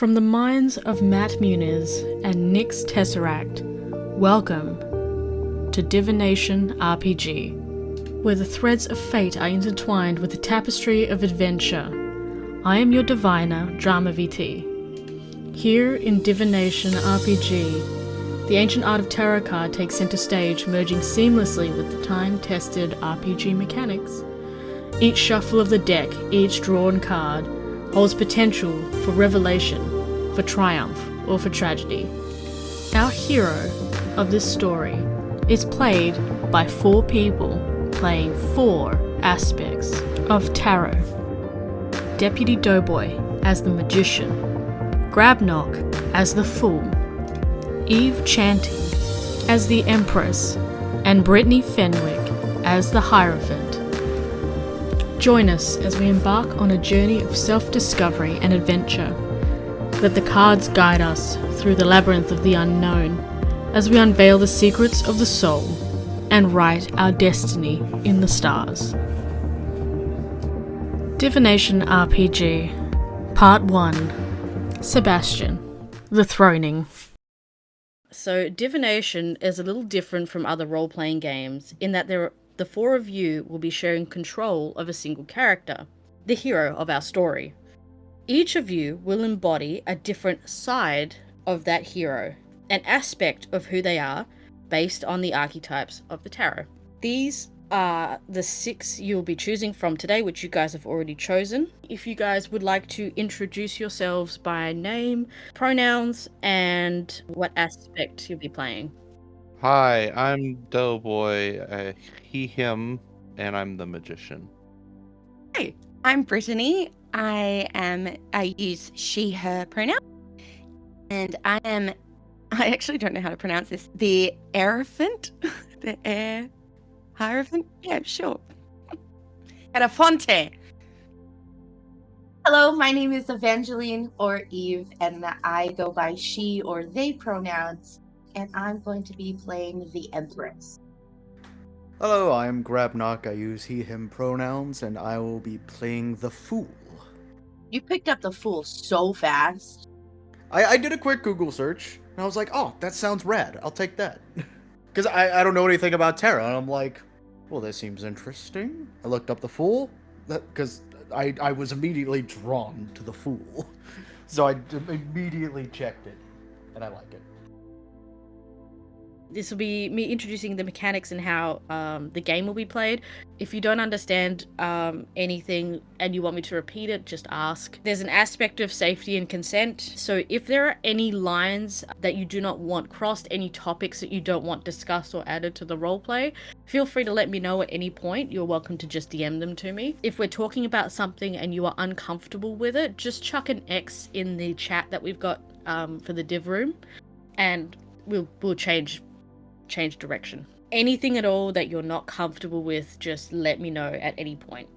From the minds of Matt Muniz and Nyx Tesseract, welcome to Divination RPG, where the threads of fate are intertwined with the tapestry of adventure. I am your Diviner DramaVT. Here in Divination RPG, the ancient art of tarot card takes center stage, merging seamlessly with the time-tested RPG mechanics. Each shuffle of the deck, each drawn card, holds potential for revelation, for triumph, or for tragedy. Our hero of this story is played by 4 people playing 4 aspects of tarot. Deputydoughboi as the magician, Grabnok as the fool, Evechantress as the empress, and Brittany Fenwick as the hierophant. Join us as we embark on a journey of self-discovery and adventure. Let the cards guide us through the labyrinth of the unknown as we unveil the secrets of the soul and write our destiny in the stars. Divination RPG, Part 1, Sebastian, the Throning. So Divination is a little different from other role-playing games in that the 4 of you will be sharing control of a single character, the hero of our story. Each of you will embody a different side of that hero, an aspect of who they are based on the archetypes of the tarot. These are the 6 you'll be choosing from today, which you guys have already chosen. If you guys would like to introduce yourselves by name, pronouns, and what aspect you'll be playing. Hi, I'm Doughboi, he, him, and I'm the magician. Hi, I'm Brittany. I use she, her pronoun. And I actually don't know how to pronounce this, the hierophant? Hierophant? Yeah, sure. Hierophante. Hello, my name is Evangeline or Eve, and I go by she or they pronouns, and I'm going to be playing the Empress. Hello, I'm Grabnok. I use he, him pronouns, and I will be playing the Fool. You picked up the Fool so fast. I did a quick Google search, and I was like, oh, that sounds rad. I'll take that. Because I don't know anything about tarot, and I'm like, well, this seems interesting. I looked up the Fool, because I was immediately drawn to the Fool. So I immediately checked it, and I like it. This will be me introducing the mechanics and how the game will be played. If you don't understand anything and you want me to repeat it, just ask. There's an aspect of safety and consent. So if there are any lines that you do not want crossed, any topics that you don't want discussed or added to the roleplay, feel free to let me know at any point. You're welcome to just DM them to me. If we're talking about something and you are uncomfortable with it, just chuck an X in the chat that we've got for the div room, and we'll change direction. Anything at all that you're not comfortable with, just let me know at any point.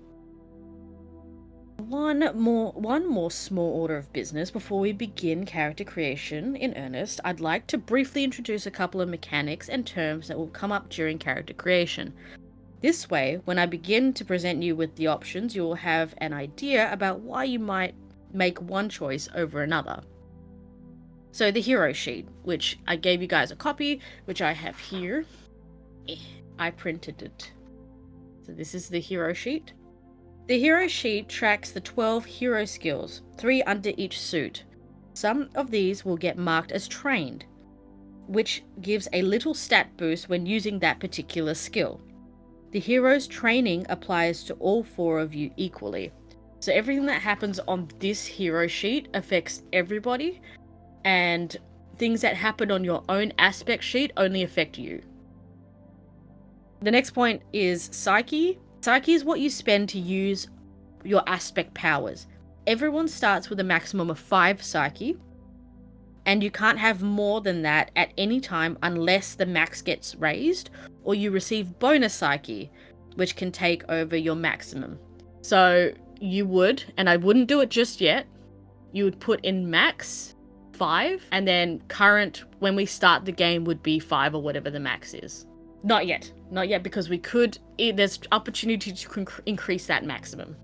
One more small order of business before we begin character creation in earnest. I'd like to briefly introduce a couple of mechanics and terms that will come up during character creation. This way, when I begin to present you with the options, you will have an idea about why you might make one choice over another. So the hero sheet, which I gave you guys a copy, which I have here. I printed it. So this is the hero sheet. The hero sheet tracks the 12 hero skills, 3 under each suit. Some of these will get marked as trained, which gives a little stat boost when using that particular skill. The hero's training applies to all 4 of you equally. So everything that happens on this hero sheet affects everybody, and things that happen on your own aspect sheet only affect you. The next point is Psyche. Psyche is what you spend to use your aspect powers. Everyone starts with a maximum of 5 Psyche, and you can't have more than that at any time unless the max gets raised, or you receive bonus Psyche, which can take over your maximum. So you would, and I wouldn't do it just yet, you would put in max 5, and then current when we start the game would be 5 or whatever the max is. Not yet, because there's opportunity to increase that maximum.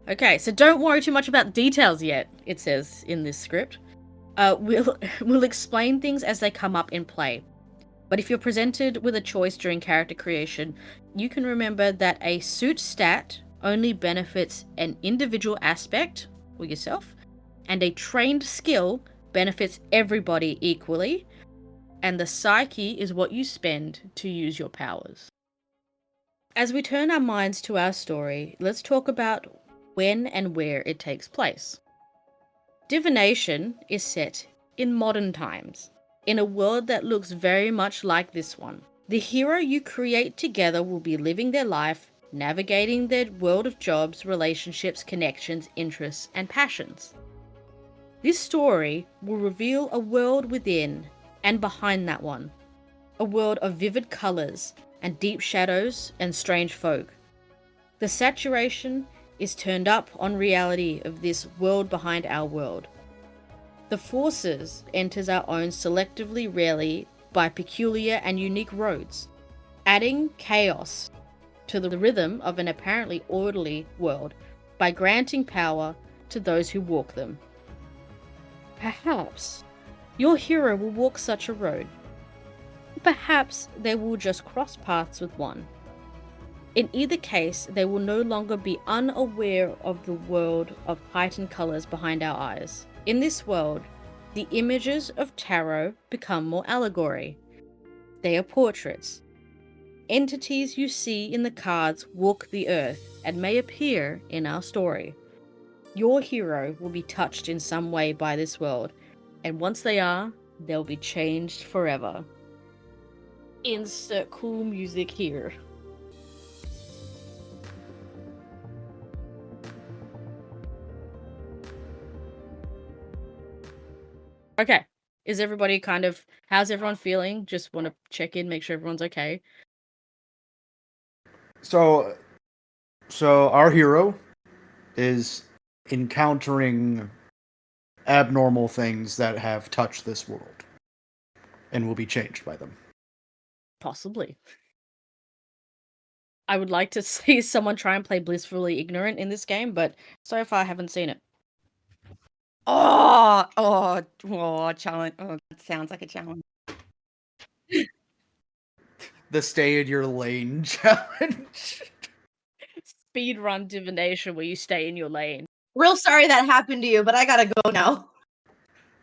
Okay, so don't worry too much about the details yet, it says in this script. We'll explain things as they come up in play. But if you're presented with a choice during character creation, you can remember that a suit stat only benefits an individual aspect, or yourself, and a trained skill benefits everybody equally, and the psyche is what you spend to use your powers. As we turn our minds to our story, let's talk about when and where it takes place. Divination is set in modern times, in a world that looks very much like this one. The hero you create together will be living their life, navigating their world of jobs, relationships, connections, interests, and passions. This story will reveal a world within and behind that one, a world of vivid colours and deep shadows and strange folk. The saturation is turned up on reality of this world behind our world. The Forces enters our own selectively, rarely, by peculiar and unique roads, adding chaos to the rhythm of an apparently orderly world by granting power to those who walk them. Perhaps your hero will walk such a road. Perhaps they will just cross paths with one. In either case, they will no longer be unaware of the world of heightened colours behind our eyes. In this world, the images of tarot become more allegory. They are portraits. Entities you see in the cards walk the earth and may appear in our story. Your hero will be touched in some way by this world, and once they are, they'll be changed forever. Insert cool music here. Okay, is everybody how's everyone feeling? Just want to check in, make sure everyone's okay. So our hero is encountering abnormal things that have touched this world and will be changed by them. Possibly. I would like to see someone try and play blissfully ignorant in this game, but so far I haven't seen it. Challenge. Oh, that sounds like a challenge. The stay in your lane challenge. Speedrun divination where you stay in your lane. Real sorry that happened to you, but I gotta go now.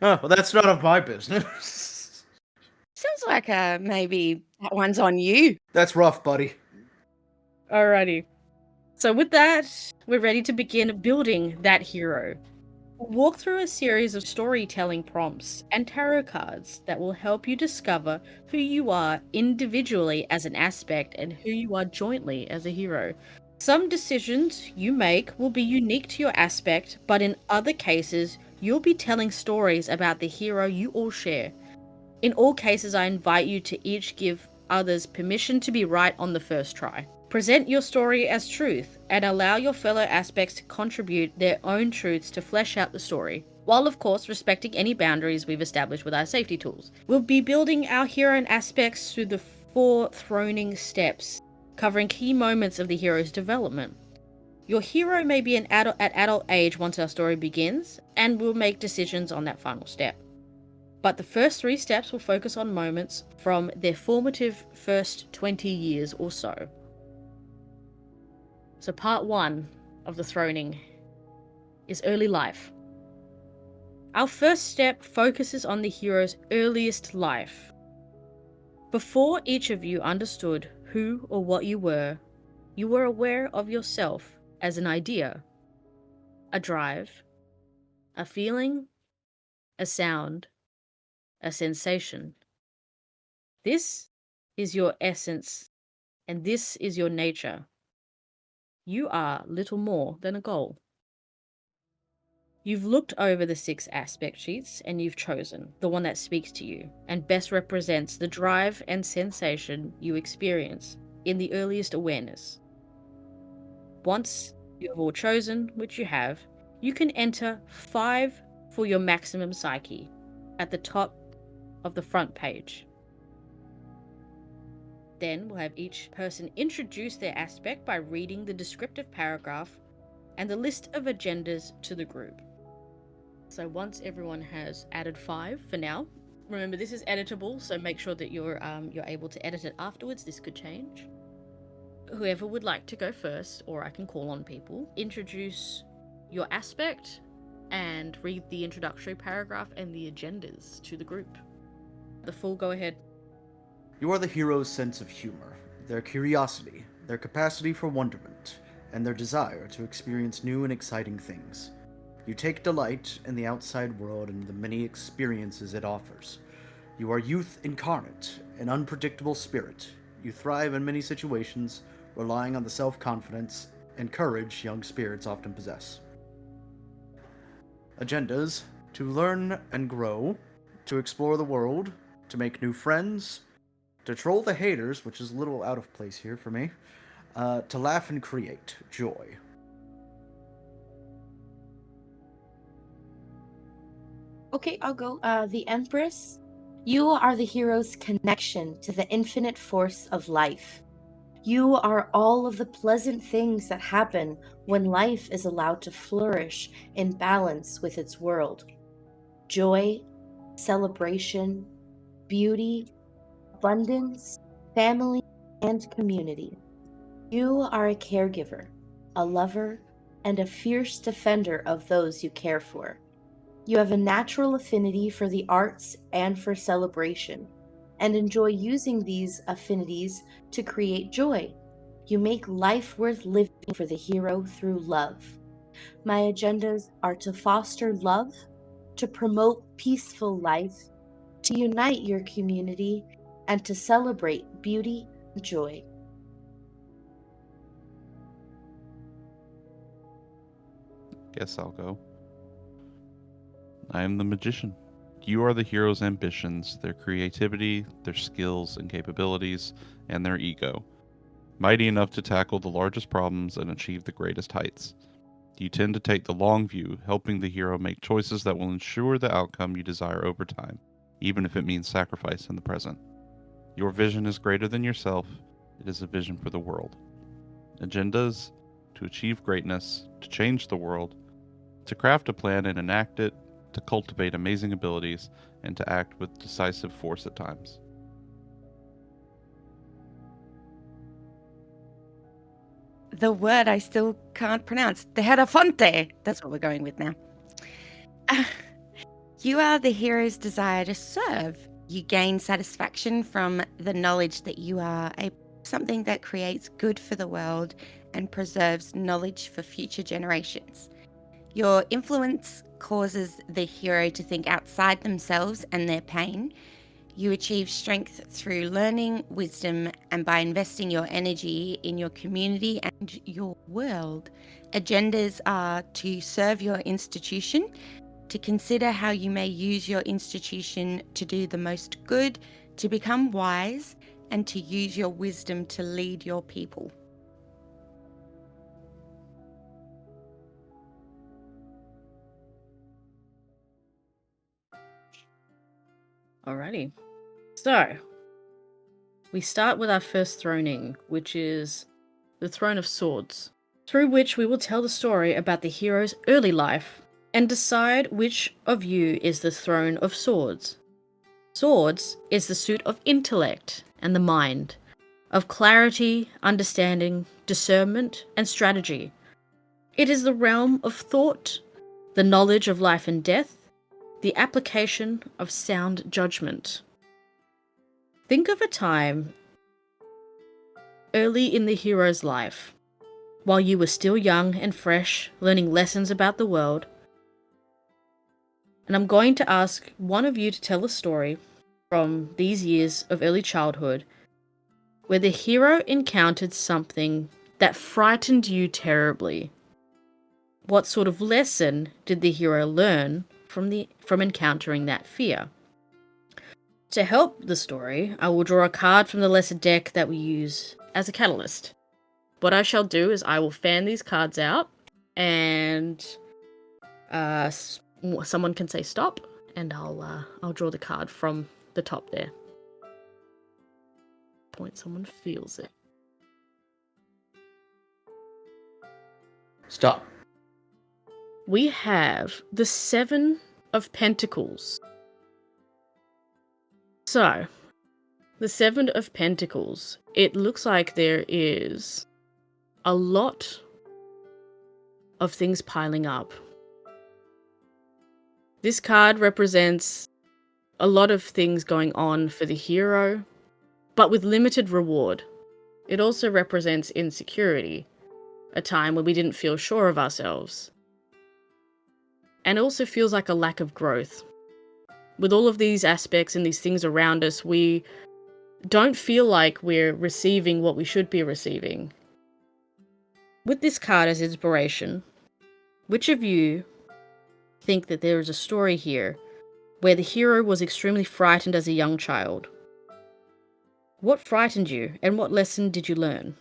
Oh, well, that's none of my business. Sounds like maybe that one's on you. That's rough, buddy. Alrighty. So with that, we're ready to begin building that hero. We'll walk through a series of storytelling prompts and tarot cards that will help you discover who you are individually as an aspect and who you are jointly as a hero. Some decisions you make will be unique to your aspect, but in other cases, you'll be telling stories about the hero you all share. In all cases, I invite you to each give others permission to be right on the first try. Present your story as truth and allow your fellow aspects to contribute their own truths to flesh out the story, while of course respecting any boundaries we've established with our safety tools. We'll be building our hero and aspects through the 4 throning steps, covering key moments of the hero's development. Your hero may be at adult age once our story begins, and we'll make decisions on that final step. But the first 3 steps will focus on moments from their formative first 20 years or so. So part 1 of the throning is early life. Our first step focuses on the hero's earliest life. Before each of you understood who or what you were aware of yourself as an idea, a drive, a feeling, a sound, a sensation. This is your essence, and this is your nature. You are little more than a goal. You've looked over the 6 aspect sheets and you've chosen the one that speaks to you and best represents the drive and sensation you experience in the earliest awareness. Once you have all chosen, which you have, you can enter 5 for your maximum psyche at the top of the front page. Then we'll have each person introduce their aspect by reading the descriptive paragraph and the list of agendas to the group. So once everyone has added 5 for now, remember this is editable, so make sure that you're able to edit it afterwards. This could change. Whoever would like to go first, or I can call on people, introduce your aspect and read the introductory paragraph and the agendas to the group. The full go ahead. You are the hero's sense of humor, their curiosity, their capacity for wonderment, and their desire to experience new and exciting things. You take delight in the outside world and the many experiences it offers. You are youth incarnate, an unpredictable spirit. You thrive in many situations, relying on the self-confidence and courage young spirits often possess. Agendas: to learn and grow, to explore the world, to make new friends, to troll the haters, which is a little out of place here for me, to laugh and create joy. Okay, I'll go. The Empress. You are the hero's connection to the infinite force of life. You are all of the pleasant things that happen when life is allowed to flourish in balance with its world. Joy, celebration, beauty, abundance, family, and community. You are a caregiver, a lover, and a fierce defender of those you care for. You have a natural affinity for the arts and for celebration, and enjoy using these affinities to create joy. You make life worth living for the hero through love. My agendas are to foster love, to promote peaceful life, to unite your community, and to celebrate beauty and joy. Guess I'll go. I am the magician. You are the hero's ambitions, their creativity, their skills and capabilities, and their ego. Mighty enough to tackle the largest problems and achieve the greatest heights. You tend to take the long view, helping the hero make choices that will ensure the outcome you desire over time, even if it means sacrifice in the present. Your vision is greater than yourself. It is a vision for the world. Agendas: to achieve greatness, to change the world, to craft a plan and enact it, to cultivate amazing abilities, and to act with decisive force at times. The word I still can't pronounce. The Hierophante. That's what we're going with now. You are the hero's desire to serve. You gain satisfaction from the knowledge that you are something that creates good for the world and preserves knowledge for future generations. Your influence causes the hero to think outside themselves and their pain. You achieve strength through learning, wisdom, and by investing your energy in your community and your world. Agendas are to serve your institution, to consider how you may use your institution to do the most good, to become wise, and to use your wisdom to lead your people. Alrighty. So, we start with our first throning, which is the Throne of Swords, through which we will tell the story about the hero's early life and decide which of you is the Throne of Swords. Swords is the suit of intellect and the mind, of clarity, understanding, discernment, and strategy. It is the realm of thought, the knowledge of life and death, the application of sound judgment. Think of a time early in the hero's life, while you were still young and fresh, learning lessons about the world. And I'm going to ask one of you to tell a story from these years of early childhood where the hero encountered something that frightened you terribly. What sort of lesson did the hero learn from encountering that fear? To help the story, I will draw a card from the lesser deck that we use as a catalyst. What I shall do is I will fan these cards out, and someone can say stop, and I'll draw the card from the top there. Point someone feels it. Stop. we have the Seven of Pentacles. So, the Seven of Pentacles, it looks like there is a lot of things piling up. This card represents a lot of things going on for the hero, but with limited reward. It also represents insecurity, a time when we didn't feel sure of ourselves. And it also feels like a lack of growth. With all of these aspects and these things around us, we don't feel like we're receiving what we should be receiving. With this card as inspiration, which of you think that there is a story here where the hero was extremely frightened as a young child? What frightened you, and what lesson did you learn?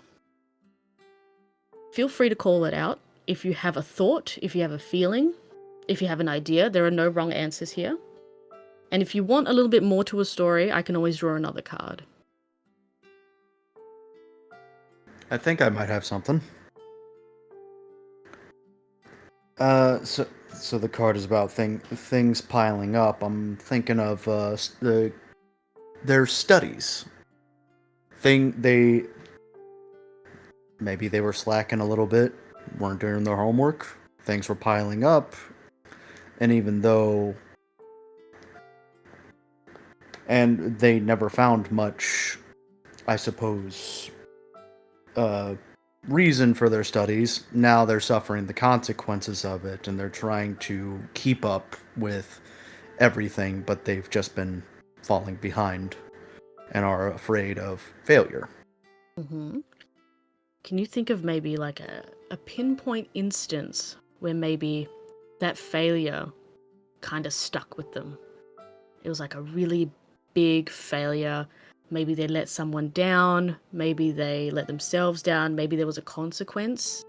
Feel free to call it out if you have a thought, if you have a feeling, if you have an idea. There are no wrong answers here. And if you want a little bit more to a story, I can always draw another card. I think I might have something. So the card is about things piling up. I'm thinking of their studies. Maybe they were slacking a little bit, weren't doing their homework. Things were piling up, and they never found much, I suppose, reason for their studies. Now they're suffering the consequences of it, and they're trying to keep up with everything, but they've just been falling behind and are afraid of failure. Mm-hmm. Can you think of maybe like a pinpoint instance where maybe that failure kind of stuck with them? It was like a really big failure. Maybe they let someone down, maybe they let themselves down, maybe there was a consequence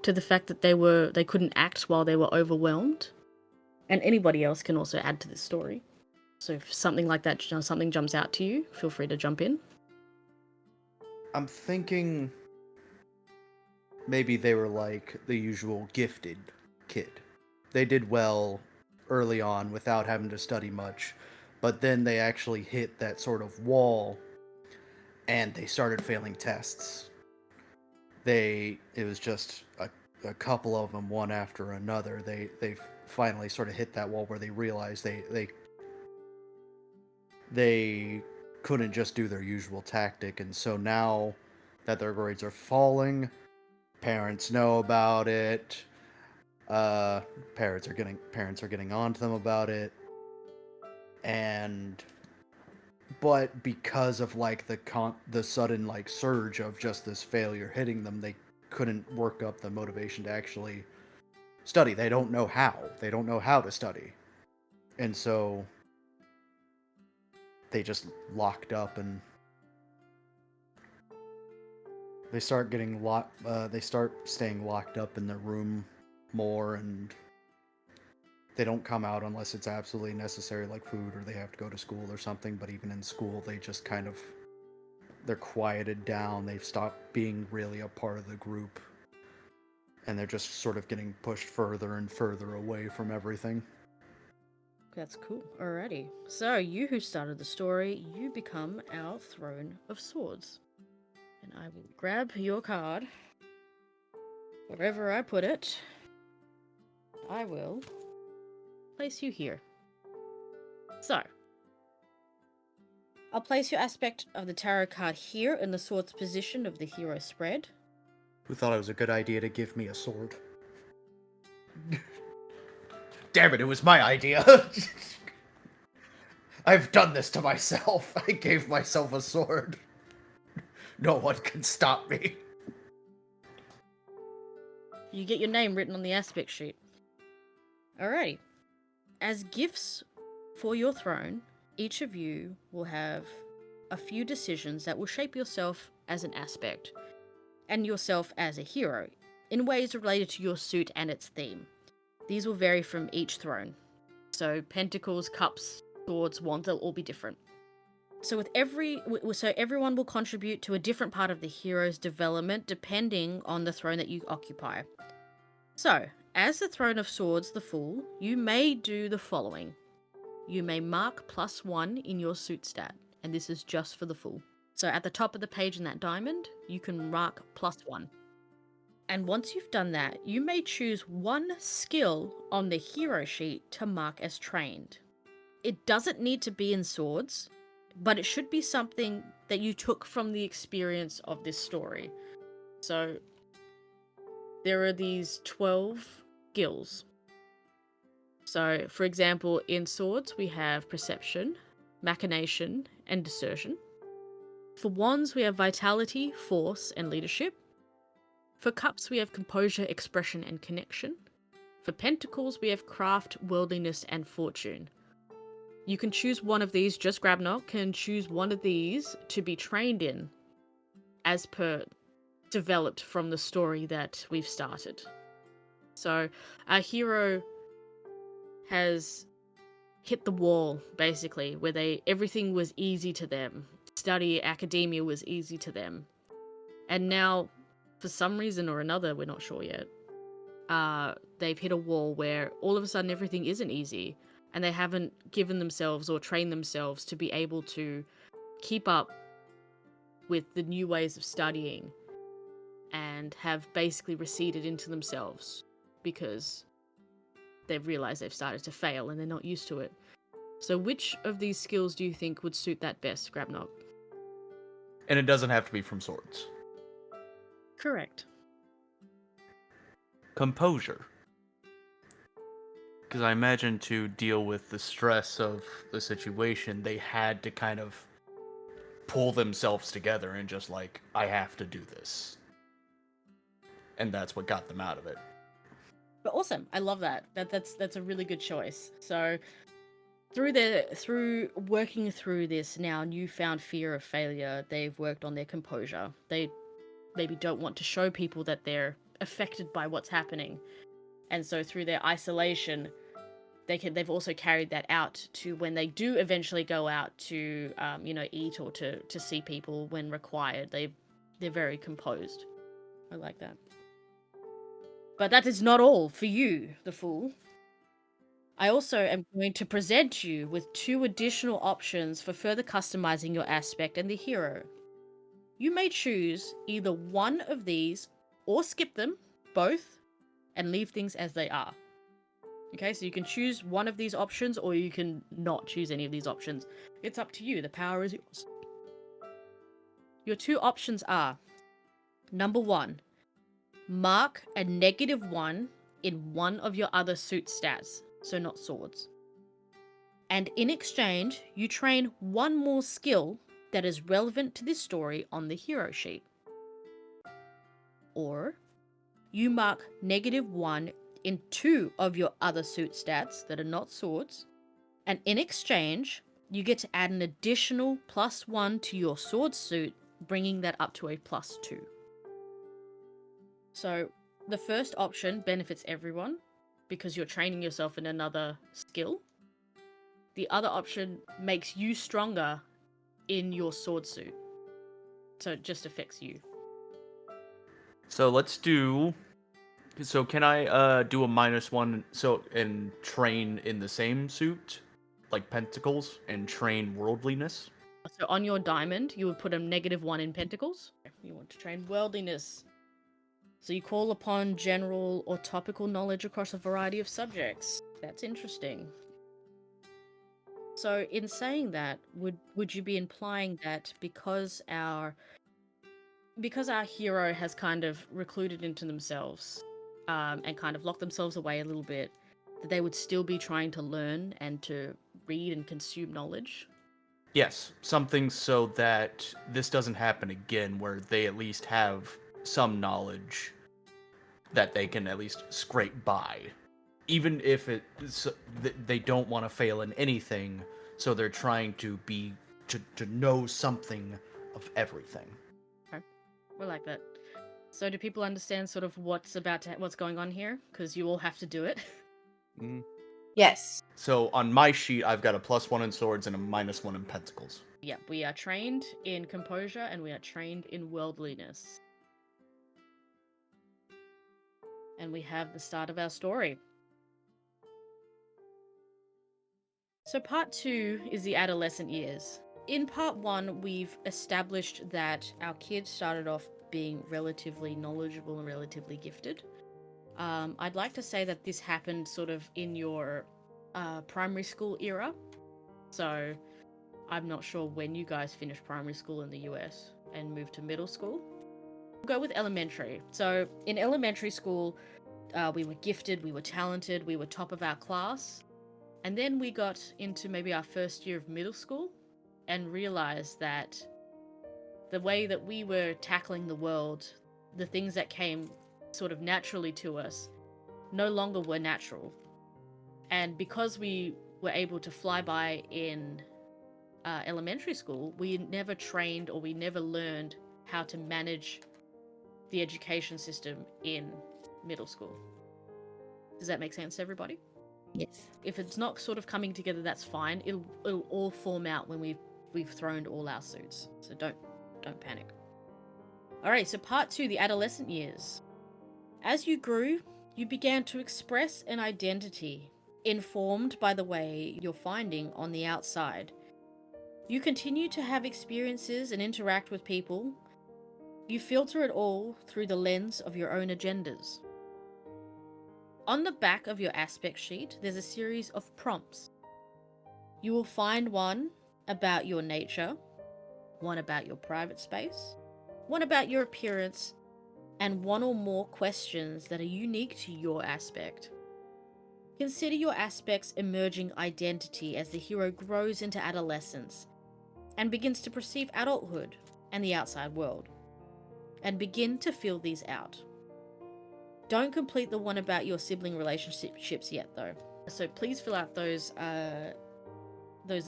to the fact that they couldn't act while they were overwhelmed. And anybody else can also add to this story. So if something like that, something jumps out to you, feel free to jump in. I'm thinking maybe they were like the usual gifted kid. They did well early on without having to study much, but then they actually hit that sort of wall and they started failing tests. It was just a couple of them, one after another. They finally sort of hit that wall where they realized they couldn't just do their usual tactic, and so now that their grades are falling, parents know about it. Parents are getting onto them about it, but because of like the sudden like surge of just this failure hitting them, they couldn't work up the motivation to actually study. They don't know how to study, and so they just locked up, and they start staying locked up in their room more, and they don't come out unless it's absolutely necessary, like food, or they have to go to school or something. But even in school, they just they're quieted down. They've stopped being really a part of the group, and they're just sort of getting pushed further and further away from everything. That's cool. Alrighty. So, you who started the story, you become our Throne of Swords. And I will grab your card. Wherever I put it, I will place you here. So, I'll place your aspect of the tarot card here in the sword's position of the hero spread. Who thought it was a good idea to give me a sword? Damn it was my idea! I've done this to myself. I gave myself a sword. No one can stop me. You get your name written on the aspect sheet. Alrighty. As gifts for your throne, each of you will have a few decisions that will shape yourself as an aspect, and yourself as a hero, in ways related to your suit and its theme. These will vary from each throne. So pentacles, cups, swords, wands, they'll all be different. So everyone will contribute to a different part of the hero's development depending on the throne that you occupy. So, as the Throne of Swords, the Fool, you may do the following. You may mark +1 in your suit stat, and this is just for the Fool. So at the top of the page in that diamond, you can mark +1. And once you've done that, you may choose one skill on the hero sheet to mark as trained. It doesn't need to be in swords, but it should be something that you took from the experience of this story. So there are these 12 skills. So, for example, in swords, we have perception, machination, and desertion. For wands, we have vitality, force, and leadership. For cups, we have composure, expression, and connection. For pentacles, we have craft, worldliness, and fortune. You can choose one of these, just Grabnok can choose one of these to be trained in as per developed from the story that we've started. So our hero has hit the wall, basically, where everything was easy to them. Study, academia was easy to them. And now, for some reason or another, we're not sure yet, they've hit a wall where all of a sudden everything isn't easy, and they haven't given themselves or trained themselves to be able to keep up with the new ways of studying, and have basically receded into themselves because they've realized they've started to fail and they're not used to it. So which of these skills do you think would suit that best, Grabnok? And it doesn't have to be from swords. Correct. Composure. Because I imagine to deal with the stress of the situation, they had to kind of pull themselves together and just like, I have to do this. And that's what got them out of it. But awesome. I love that. That's a really good choice. So through working through this now newfound fear of failure, they've worked on their composure. They maybe don't want to show people that they're affected by what's happening. And so through their isolation, they've also carried that out to when they do eventually go out to eat or to see people when required. They're very composed. I like that. But that is not all for you, the Fool. I also am going to present you with 2 additional options for further customizing your aspect and the hero. You may choose either one of these or skip them, both, and leave things as they are. Okay, so you can choose one of these options or you can not choose any of these options. It's up to you. The power is yours. Your 2 options are, number 1, mark a -1 in one of your other suit stats, so not swords. And in exchange, you train one more skill that is relevant to this story on the hero sheet. Or you mark -1 in 2 of your other suit stats that are not swords, and in exchange, you get to add an additional +1 to your sword suit, bringing that up to a +2. So the first option benefits everyone because you're training yourself in another skill. The other option makes you stronger in your sword suit. So it just affects you. So let's do... So can I do a -1 and train in the same suit? Like pentacles and train worldliness? So on your diamond, you would put a -1 in pentacles. You want to train worldliness. So you call upon general or topical knowledge across a variety of subjects. That's interesting. So in saying that, would you be implying that because our hero has kind of recluded into themselves, and kind of locked themselves away a little bit, that they would still be trying to learn and to read and consume knowledge? Yes, something so that this doesn't happen again, where they at least have some knowledge that they can at least scrape by. Even if they don't want to fail in anything, so they're trying to know something of everything. Okay, we like that. So do people understand sort of what's going on here? Because you all have to do it. Yes. So on my sheet, I've got a +1 in swords and a -1 in pentacles. Yeah, we are trained in composure and we are trained in worldliness. And we have the start of our story. So part 2 is the adolescent years. In part 1, we've established that our kids started off being relatively knowledgeable and relatively gifted. I'd like to say that this happened sort of in your primary school era. So I'm not sure when you guys finished primary school in the US and moved to middle school. We'll go with elementary. So in elementary school, we were gifted, we were talented, we were top of our class. And then we got into maybe our first year of middle school and realized that the way that we were tackling the world, the things that came sort of naturally to us, no longer were natural. And because we were able to fly by in elementary school, we never trained or we never learned how to manage the education system in middle school. Does that make sense to everybody? Yes. If it's not sort of coming together, that's fine. It'll all form out when we've thrown all our suits. So don't panic. All right, so part 2, the adolescent years. As you grew, you began to express an identity informed by the way you're finding on the outside. You continue to have experiences and interact with people. You filter it all through the lens of your own agendas. On the back of your aspect sheet, there's a series of prompts. You will find one about your nature, one about your private space, one about your appearance, and one or more questions that are unique to your aspect. Consider your aspect's emerging identity as the hero grows into adolescence and begins to perceive adulthood and the outside world, and begin to feel these out. Don't complete the one about your sibling relationships yet, though. So please fill out those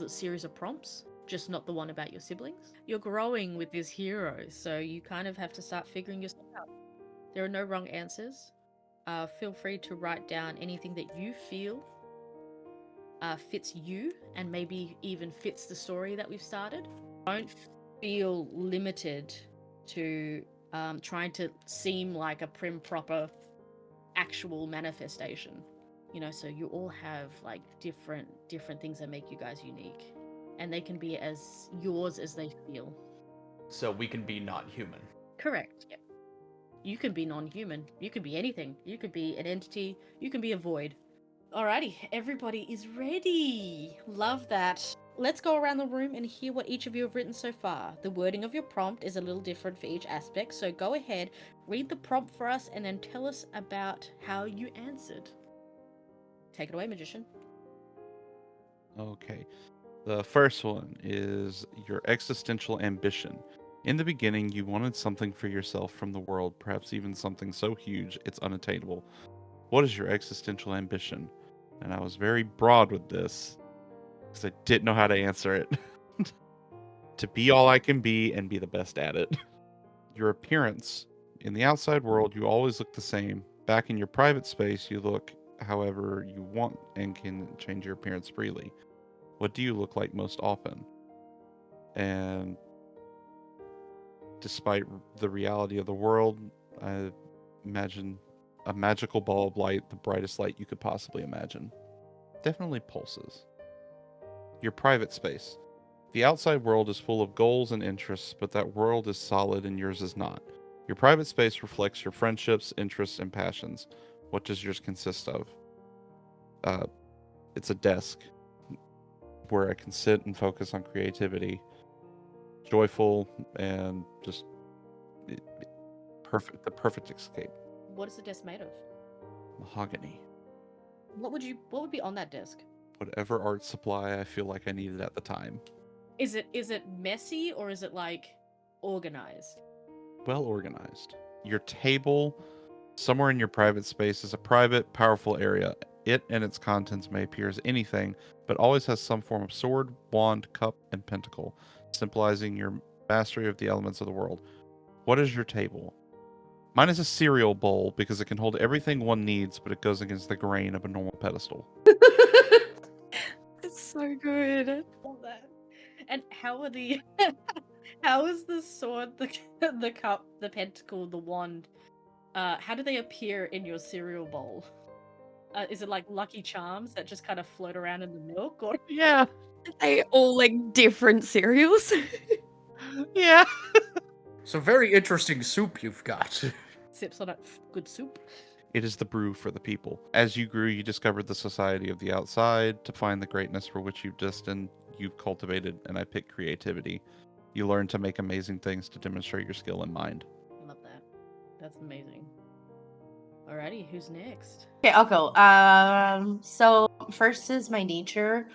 series of prompts, just not the one about your siblings. You're growing with this hero, so you kind of have to start figuring yourself out. There are no wrong answers. Feel free to write down anything that you feel fits you and maybe even fits the story that we've started. Don't feel limited to trying to seem like a prim proper actual manifestation. You know, so you all have like different things that make you guys unique, and they can be as yours as they feel. So we can be not human. Correct. Yeah. You can be non-human. You can be anything. You could be an entity. You can be a void. Alrighty, everybody is ready. Love that. Let's go around the room and hear what each of you have written so far. The wording of your prompt is a little different for each aspect, so go ahead, read the prompt for us, and then tell us about how you answered. Take it away, magician. Okay. The first one is your existential ambition. In the beginning, you wanted something for yourself from the world, perhaps even something so huge it's unattainable. What is your existential ambition? And I was very broad with this because I didn't know how to answer it. To be all I can be and be the best at it. Your appearance. In the outside world, you always look the same. Back in your private space, you look however you want and can change your appearance freely. What do you look like most often? And despite the reality of the world, I imagine a magical ball of light, the brightest light you could possibly imagine. Definitely pulses. Your private space. The outside world is full of goals and interests, but that world is solid and yours is not. Your private space reflects your friendships, interests, and passions. What does yours consist of? It's a desk where I can sit and focus on creativity. Joyful and just perfect, the perfect escape. What is the desk made of? Mahogany. What would be on that desk? Whatever art supply I feel like I needed at the time. Is it messy or is it like organized? Well organized. Your table, somewhere in your private space, is a private, powerful area. It and its contents may appear as anything, but always has some form of sword, wand, cup, and pentacle, symbolizing your mastery of the elements of the world. What is your table? Mine is a cereal bowl because it can hold everything one needs, but it goes against the grain of a normal pedestal. It's so good. All that. And how are the how is the sword, the cup, the pentacle, the wand how do they appear in your cereal bowl? Is it like Lucky Charms that just kind of float around in the milk, or Yeah. They all like different cereals. Yeah. So very interesting soup you've got. sips on a good soup? It is the brew for the people. As you grew, you discovered the society of the outside to find the greatness for which you've cultivated, and I picked creativity. You learn to make amazing things to demonstrate your skill in mind. Love that. That's amazing. Alrighty, who's next? Okay, I'll go. So first is my nature.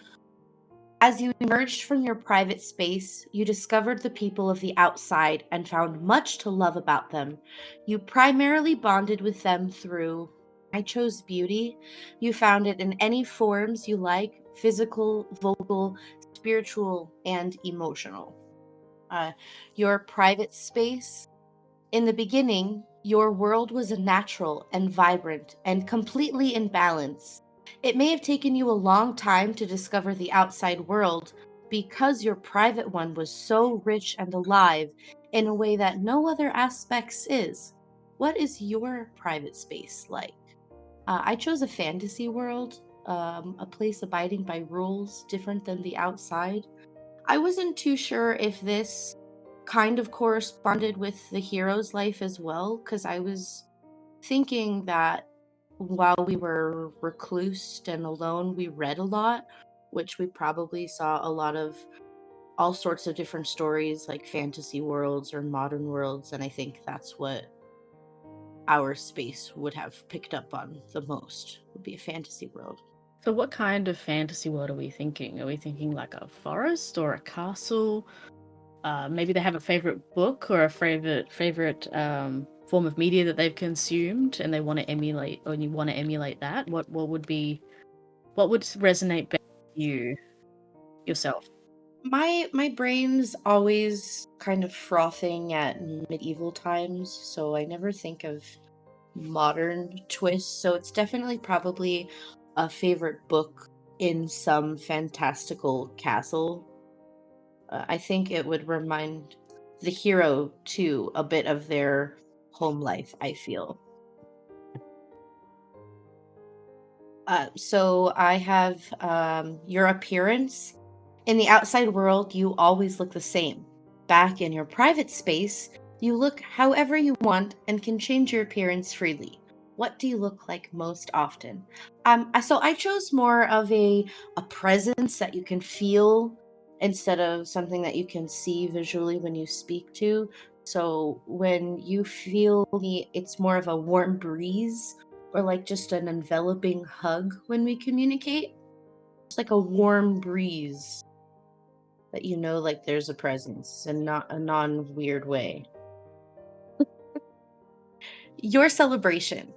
As you emerged from your private space, you discovered the people of the outside and found much to love about them. You primarily bonded with them through, I chose beauty. You found it in any forms you like: physical, vocal, spiritual, and emotional. Your private space. In the beginning, your world was natural and vibrant and completely in balance. It may have taken you a long time to discover the outside world because your private one was so rich and alive in a way that no other aspects is. What is your private space like? I chose a fantasy world, a place abiding by rules different than the outside. I wasn't too sure if this kind of corresponded with the hero's life as well, because I was thinking that while we were reclused and alone, we read a lot, which we probably saw a lot of all sorts of different stories, like fantasy worlds or modern worlds, and I think that's what our space would have picked up on the most, would be a fantasy world. So, what kind of fantasy world are we thinking? Are we thinking like a forest or a castle? Maybe they have a favorite book or a favorite form of media that they've consumed, and they want to emulate, or you want to emulate that. What would resonate better with you yourself? My brain's always kind of frothing at medieval times, so I never think of modern twists. So it's definitely probably a favorite book in some fantastical castle. I think it would remind the hero too a bit of their home life, I feel. So I have your appearance. In the outside world, you always look the same. Back in your private space, you look however you want and can change your appearance freely. What do you look like most often? So I chose more of a presence that you can feel instead of something that you can see visually when you speak to. So when you feel me, it's more of a warm breeze or like just an enveloping hug when we communicate. It's like a warm breeze that you know, like there's a presence and not a non-weird way. Your celebration.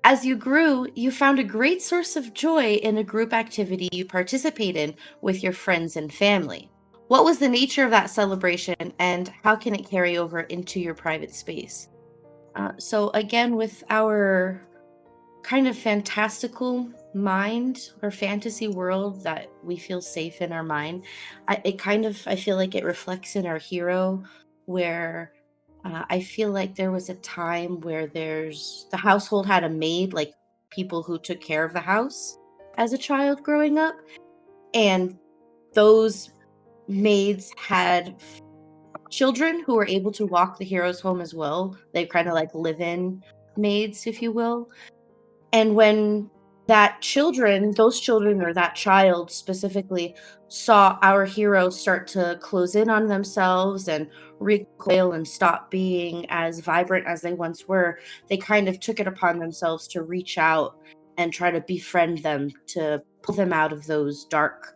As you grew, you found a great source of joy in a group activity you participate in with your friends and family. What was the nature of that celebration, and how can it carry over into your private space? So again, with our kind of fantastical mind or fantasy world that we feel safe in our mind, I feel like it reflects in our hero, where I feel like there was a time where the household had a maid, like people who took care of the house as a child growing up, and those maids had children who were able to walk the heroes home as well. They kind of like live-in maids, if you will. And when those children or that child specifically saw our heroes start to close in on themselves and recoil and stop being as vibrant as they once were, they kind of took it upon themselves to reach out and try to befriend them, to pull them out of those dark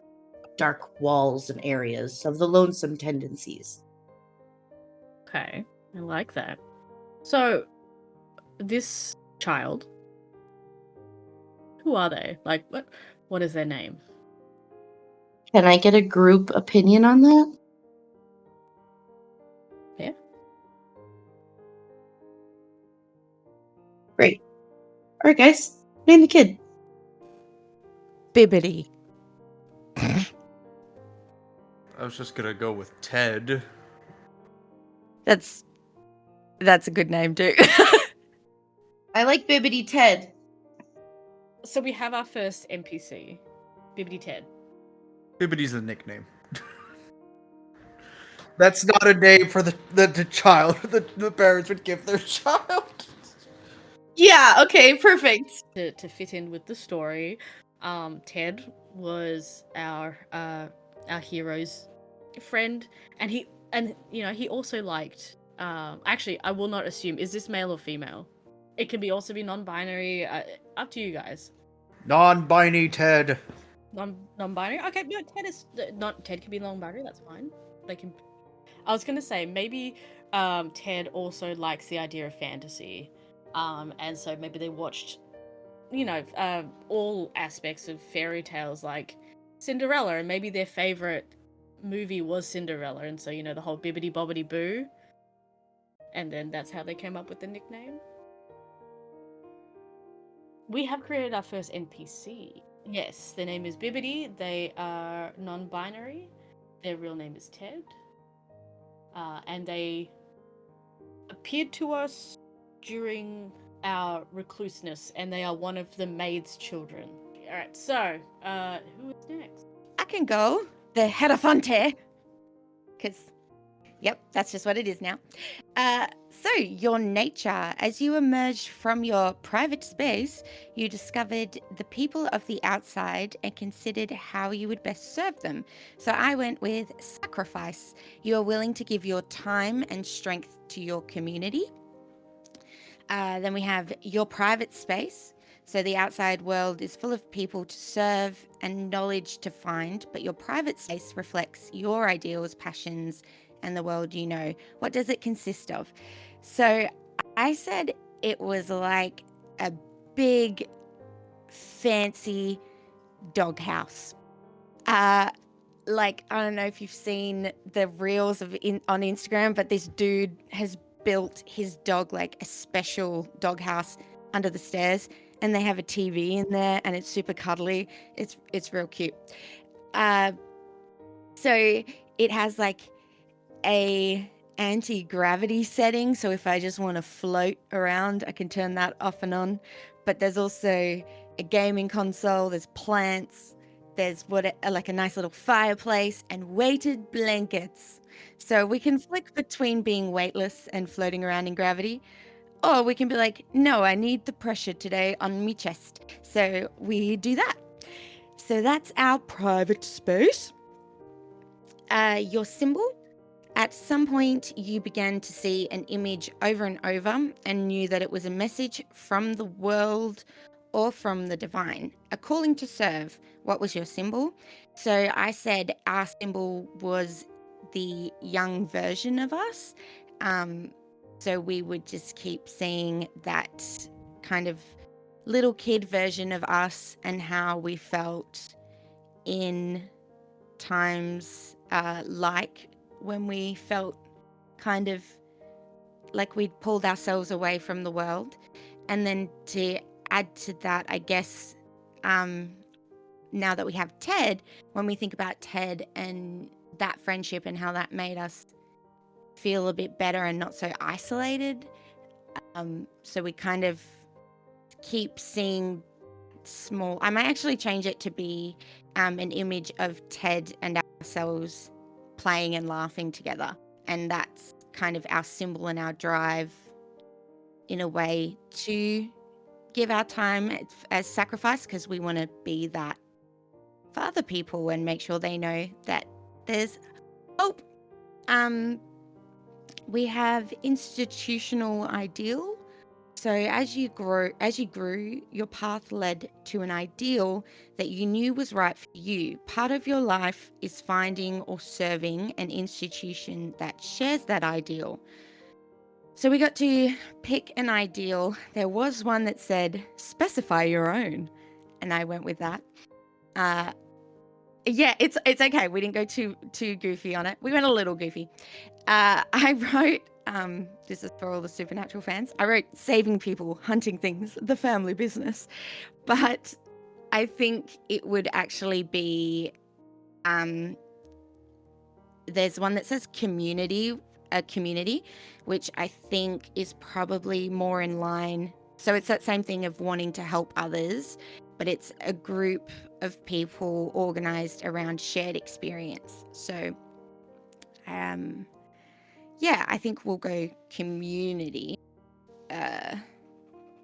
walls and areas of the lonesome tendencies. Okay, I like that. So, this child, who are they? Like, what is their name? Can I get a group opinion on that? Yeah. Great. All right, guys, name the kid. Bibbidi. I was just gonna go with Ted. That's a good name too. I like Bibbidi Ted. So we have our first NPC, Bibbidi Ted. Bibbidi's a nickname. That's not a name for the child the parents would give their child. Yeah, okay, perfect. To fit in with the story, Ted was our hero's friend, and he also liked. Actually, I will not assume. Is this male or female? It can also be non-binary. Up to you guys. Non-binary Ted. Non-binary. Okay, no, Ted is not. Ted can be non-binary. That's fine. They can. I was gonna say maybe Ted also likes the idea of fantasy, and so maybe they watched, all aspects of fairy tales like Cinderella, and maybe their favorite movie was Cinderella, and so the whole bibbidi bobbidi boo, and then that's how they came up with the nickname. We have created our first NPC. Yes, their name is Bibbidi. They are non-binary. Their real name is Ted. And they appeared to us during our recluseness, and they are one of the maid's children. Alright, so, who is next? I can go. The Hierophante. Because, yep, that's just what it is now. So, your nature. As you emerged from your private space, you discovered the people of the outside and considered how you would best serve them. So, I went with sacrifice. You are willing to give your time and strength to your community. Then we have your private space. So the outside world is full of people to serve and knowledge to find, but your private space reflects your ideals, passions, and the world you know. What does it consist of? So I said it was like a big, fancy doghouse. Like, I don't know if you've seen the reels on Instagram, but this dude has built his dog like a special doghouse under the stairs, and they have a TV in there, and it's super cuddly. It's real cute. So it has like a anti-gravity setting, so if I just want to float around, I can turn that off and on. But there's also a gaming console, there's plants, there's like a nice little fireplace and weighted blankets. So we can flick between being weightless and floating around in gravity, or we can be like, no, I need the pressure today on me chest. So we do that. So that's our private space. Your symbol. At some point, you began to see an image over and over and knew that it was a message from the world or from the divine, a calling to serve. What was your symbol? So I said our symbol was the young version of us. So we would just keep seeing that kind of little kid version of us and how we felt in times like when we felt kind of like we'd pulled ourselves away from the world. And then to add to that, I guess, now that we have Ted, when we think about Ted and that friendship and how that made us feel a bit better and not so isolated, so we kind of keep seeing small. I might actually change it to be an image of Ted and ourselves playing and laughing together, and that's kind of our symbol and our drive in a way to give our time as sacrifice, because we want to be that for other people and make sure they know that there's hope. We have institutional ideal. So as you grew, your path led to an ideal that you knew was right for you. Part of your life is finding or serving an institution that shares that ideal. So we got to pick an ideal. There was one that said, specify your own. And I went with that. Yeah, it's okay. We didn't go too goofy on it. We went a little goofy. I wrote, this is for all the Supernatural fans, I wrote saving people, hunting things, the family business. But I think it would actually be, there's one that says community, which I think is probably more in line So it's that same thing of wanting to help others, but it's a group of people organized around shared experience. So, yeah, I think we'll go community.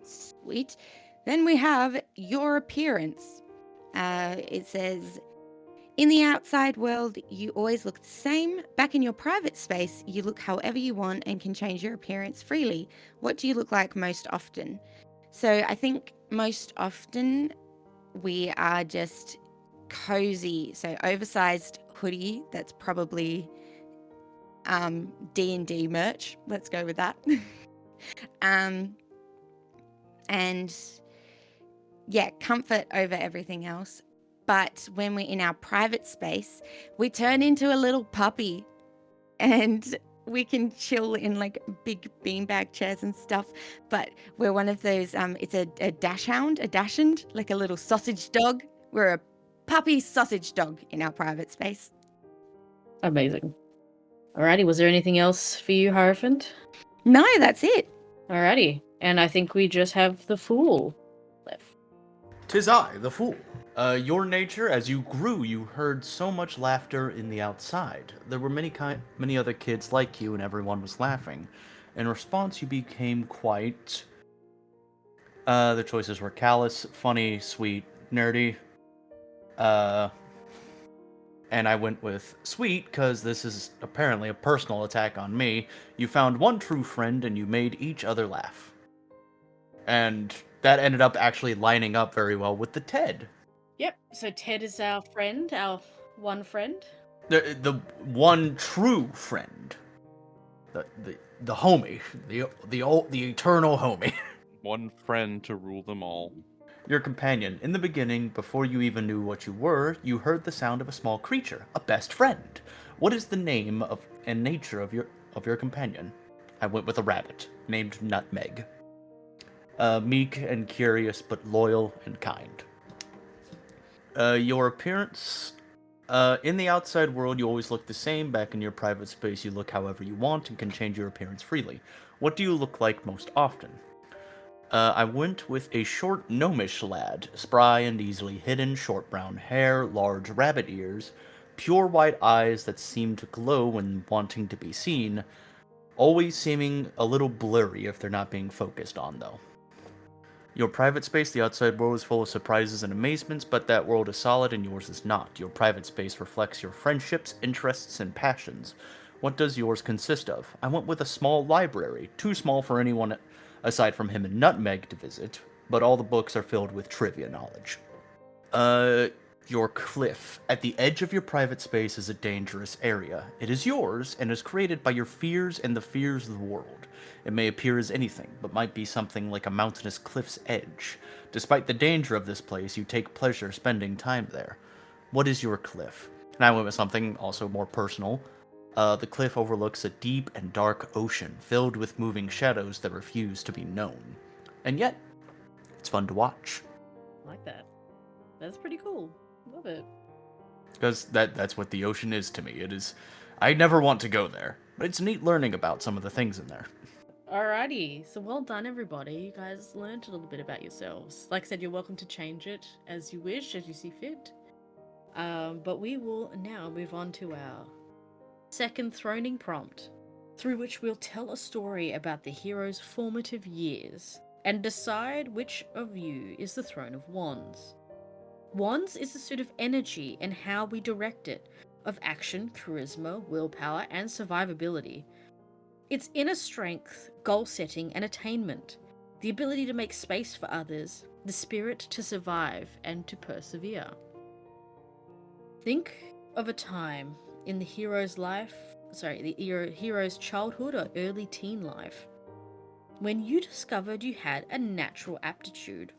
Sweet. Then we have your appearance. It says, in the outside world, you always look the same. Back in your private space, you look however you want and can change your appearance freely. What do you look like most often? So I think most often we are just cozy. So oversized hoodie, that's probably D&D merch. Let's go with that. And yeah, comfort over everything else. But when we're in our private space, we turn into a little puppy and we can chill in like big beanbag chairs and stuff. But we're one of those, it's a dachshund, like a little sausage dog. We're a puppy sausage dog in our private space. Amazing. Alrighty, was there anything else for you, Hierophant? No, that's it. Alrighty, and I think we just have the Fool left. 'Tis I, the fool. Your nature, as you grew, you heard so much laughter in the outside. There were many other kids like you, and everyone was laughing. In response, you became quite. The choices were callous, funny, sweet, nerdy. And I went with sweet because this is apparently a personal attack on me. You found one true friend, and you made each other laugh. And that ended up actually lining up very well with the Ted. Yep, so Ted is our friend, our one friend. The one true friend. The homie. The eternal homie. One friend to rule them all. Your companion. In the beginning, before you even knew what you were, you heard the sound of a small creature, a best friend. What is the name and nature of your companion? I went with a rabbit, named Nutmeg. Meek and curious, but loyal and kind. Your appearance. In the outside world, you always look the same. Back in your private space, you look however you want and can change your appearance freely. What do you look like most often? I went with a short gnomish lad, spry and easily hidden, short brown hair, large rabbit ears, pure white eyes that seem to glow when wanting to be seen, always seeming a little blurry if they're not being focused on, though. Your private space, the outside world, is full of surprises and amazements, but that world is solid and yours is not. Your private space reflects your friendships, interests, and passions. What does yours consist of? I went with a small library, too small for anyone aside from him and Nutmeg to visit, but all the books are filled with trivia knowledge. Your cliff. At the edge of your private space is a dangerous area. It is yours, and is created by your fears and the fears of the world. It may appear as anything, but might be something like a mountainous cliff's edge. Despite the danger of this place, you take pleasure spending time there. What is your cliff? And I went with something also more personal. The cliff overlooks a deep and dark ocean, filled with moving shadows that refuse to be known. And yet, it's fun to watch. I like that. That's pretty cool. Love it. Because that's what the ocean is to me. It is. I never want to go there, but it's neat learning about some of the things in there. Alrighty, so well done, everybody. You guys learned a little bit about yourselves. Like I said, you're welcome to change it as you wish, as you see fit. But we will now move on to our second throning prompt, through which we'll tell a story about the hero's formative years and decide which of you is the Throne of Wands. Wands is a suit of energy and how we direct it, of action, charisma, willpower, and survivability. Its inner strength, goal setting, and attainment, the ability to make space for others, the spirit to survive and to persevere. Think of a time in the hero's hero's childhood or early teen life, when you discovered you had a natural aptitude,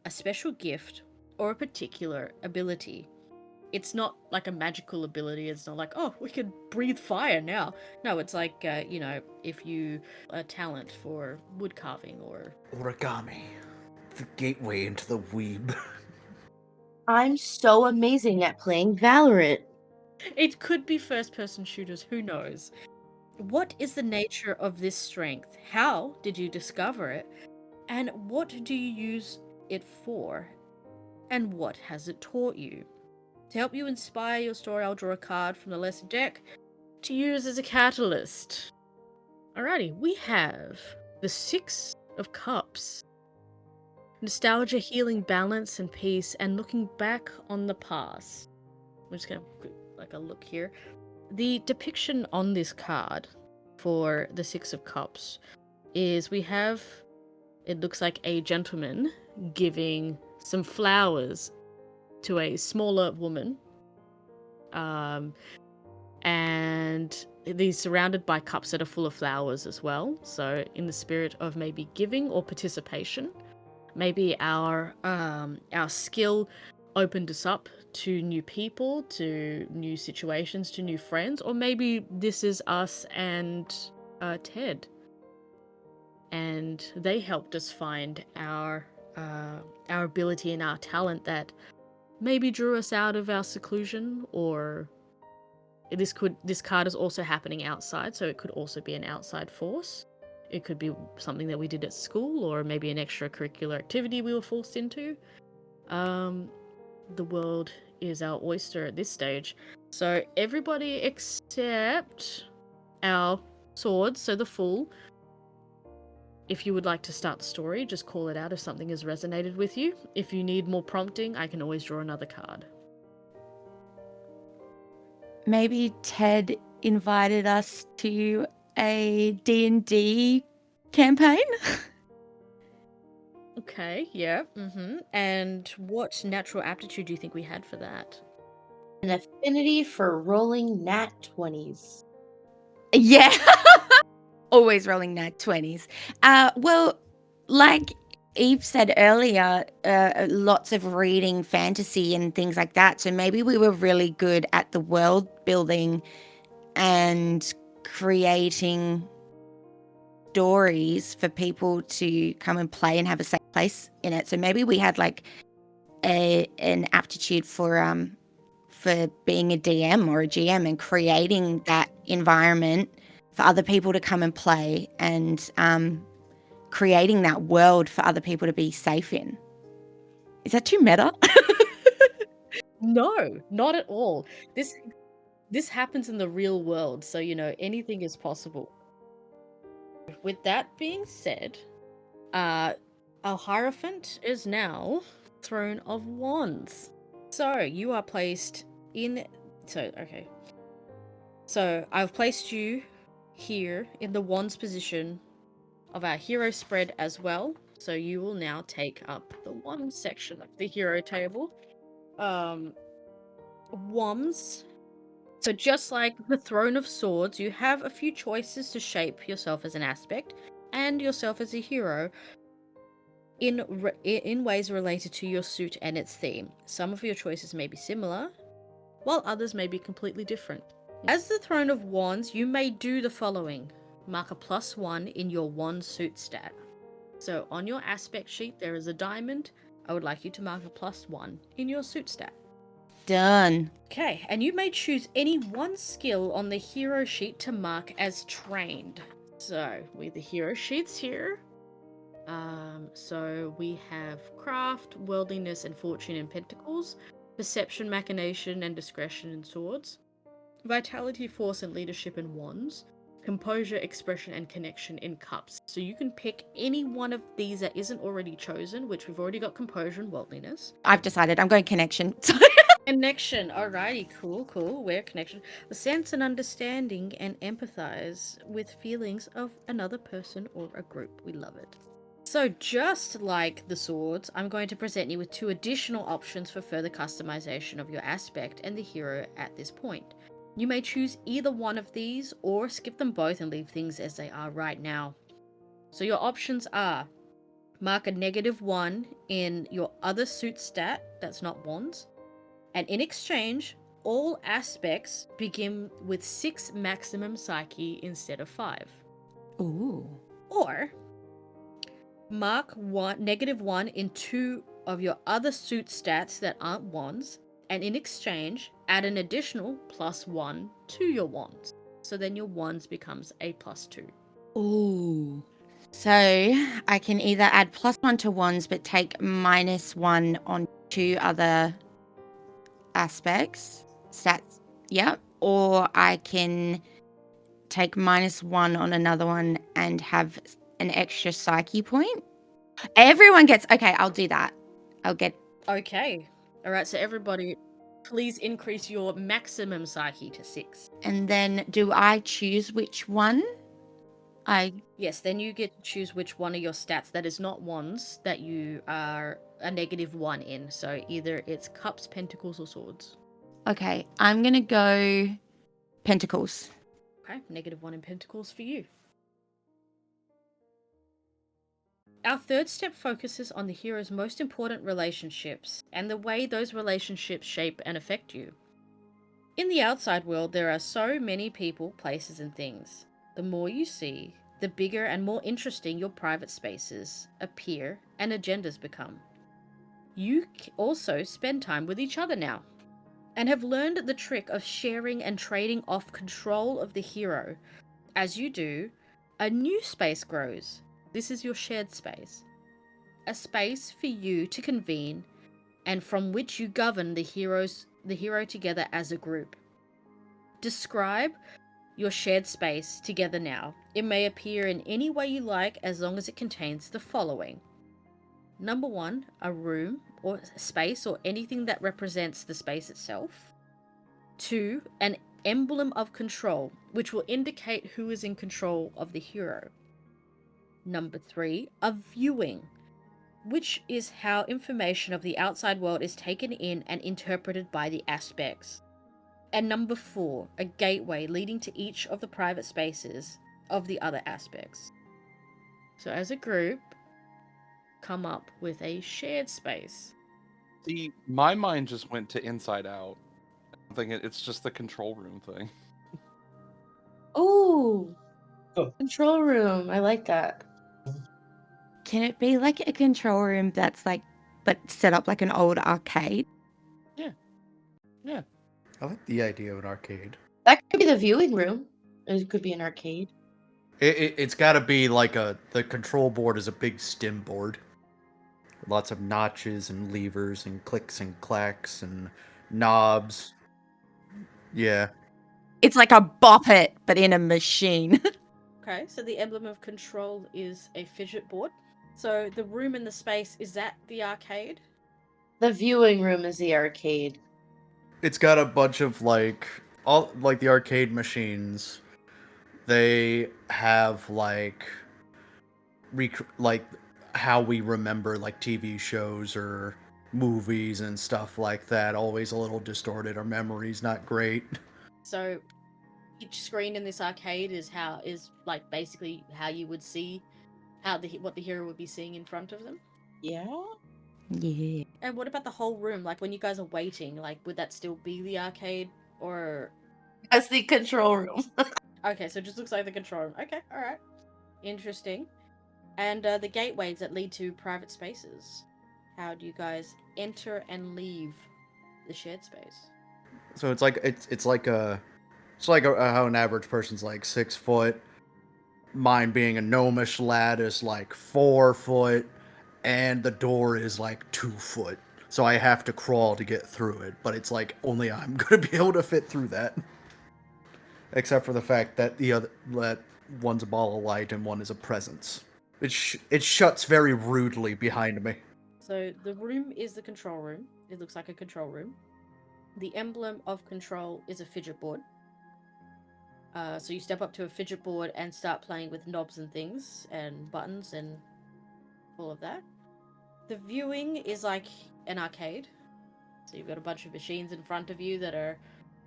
a special gift, or a particular ability. It's not like a magical ability. It's not like, oh, we can breathe fire now. No, it's like, if you a talent for wood carving or Origami. The gateway into the weeb. I'm so amazing at playing Valorant. it could be first-person shooters. Who knows? What is the nature of this strength? How did you discover it? And what do you use it for? And what has it taught you? To help you inspire your story, I'll draw a card from the lesson deck to use as a catalyst. Alrighty, we have the Six of Cups. Nostalgia, healing, balance, and peace, and looking back on the past. I'm just gonna like a look here. The depiction on this card for the Six of Cups is we have, it looks like a gentleman giving some flowers to a smaller woman. And he's surrounded by cups that are full of flowers as well. So in the spirit of maybe giving or participation, maybe our skill opened us up to new people, to new situations, to new friends, or maybe this is us and Ted, and they helped us find our ability and our talent that maybe drew us out of our seclusion. Or this card is also happening outside, so it could also be an outside force. It could be something that we did at school, or maybe an extracurricular activity we were forced into. The world is our oyster at this stage. So everybody except our swords, so the Fool. If you would like to start the story, just call it out if something has resonated with you. If you need more prompting, I can always draw another card. Maybe Ted invited us to a D&D campaign. Okay, yeah. And what natural aptitude do you think we had for that? An affinity for rolling nat 20s. Yeah. Always rolling nat 20s. Well, like Eve said earlier, lots of reading fantasy and things like that. So maybe we were really good at the world building and creating stories for people to come and play and have a safe place in it. So maybe we had like an aptitude for being a DM or a GM and creating that environment for other people to come and play, and creating that world for other people to be safe in. Is that too meta? No, not at all. This happens in the real world, so anything is possible. With that being said, our Hierophant is now Throne of Wands. So you are placed in. So I've placed you here in the Wands position of our hero spread as well. So you will now take up the Wands section of the hero table. Wands. So just like the Throne of Swords, you have a few choices to shape yourself as an aspect and yourself as a hero in ways related to your suit and its theme. Some of your choices may be similar, while others may be completely different. As the Throne of Wands, you may do the following. Mark a +1 in your wand suit stat. So on your aspect sheet, there is a diamond. I would like you to mark a +1 in your suit stat. Done. Okay, and you may choose any one skill on the hero sheet to mark as trained. So with the hero sheets here, so we have craft, worldliness and fortune in pentacles, perception, machination and discretion in swords, vitality, force and leadership in wands, composure, expression and connection in cups. So you can pick any one of these that isn't already chosen, which we've already got composure and worldliness. I've decided I'm going connection. Connection, alrighty, cool. Where connection? Sense and understanding and empathize with feelings of another person or a group. We love it. So just like the swords, I'm going to present you with 2 additional options for further customization of your aspect and the hero at this point. You may choose either one of these or skip them both and leave things as they are right now. So your options are mark a -1 in your other suit stat that's not wands, and in exchange, all aspects begin with 6 maximum psyche instead of 5. Ooh. Or mark -1 in 2 of your other suit stats that aren't wands, and in exchange, add an additional +1 to your wands. So then your wands becomes a +2. Ooh. So I can either add +1 to wands, but take -1 on 2 other aspects, stats, yep. Or I can take -1 on another one and have an extra psyche point. Everyone gets, okay, I'll do that. I'll get, Okay. All right, so everybody, please increase your maximum psyche to 6. and then do I choose which one? Yes, then you get to choose which one of your stats that is not wands that you are a -1 in. So either it's cups, pentacles, or swords. Okay, I'm going to go pentacles. Okay, -1 in pentacles for you. Our third step focuses on the hero's most important relationships and the way those relationships shape and affect you. In the outside world, there are so many people, places, and things. The more you see, the bigger and more interesting your private spaces appear and agendas become. You also spend time with each other now, and have learned the trick of sharing and trading off control of the hero. As you do, a new space grows. This is your shared space. A space for you to convene and from which you govern the hero together as a group. Describe your shared space together now. It may appear in any way you like as long as it contains the following. Number 1, a room or space or anything that represents the space itself. 2, an emblem of control, which will indicate who is in control of the hero. Number 3, a viewing, which is how information of the outside world is taken in and interpreted by the aspects. And number 4, a gateway leading to each of the private spaces of the other aspects. So as a group, come up with a shared space. See, my mind just went to Inside Out. I'm thinking it's just the control room thing. Oh, control room. I like that. Can it be like a control room that's like, but set up like an old arcade? Yeah. I like the idea of an arcade. That could be the viewing room. It could be an arcade. It's got to be like the control board is a big stim board. Lots of notches and levers and clicks and clacks and knobs. Yeah. It's like a bop it, but in a machine. Okay, so the emblem of control is a fidget board. So the room in the space, is that the arcade? The viewing room is the arcade. It's got a bunch of all like the arcade machines. They have like how we remember like TV shows or movies and stuff like that. Always a little distorted. Our memory's not great. So each screen in this arcade is like basically how you would see what the hero would be seeing in front of them. Yeah. Yeah. And what about the whole room? Like when you guys are waiting, like would that still be the arcade or? That's the control room. Okay, so it just looks like the control room. Okay, all right, interesting. And the gateways that lead to private spaces. How do you guys enter and leave the shared space? So it's like how an average person's like 6 foot. Mine being a gnomish lad is like 4 foot, and the door is like 2 foot. So I have to crawl to get through it, but it's like only I'm gonna be able to fit through that. Except for the fact that that one's a ball of light and one is a presence. It shuts very rudely behind me. So the room is the control room. It looks like a control room. The emblem of control is a fidget board. So you step up to a fidget board and start playing with knobs and things and buttons and all of that. The viewing is like an arcade. So you've got a bunch of machines in front of you that are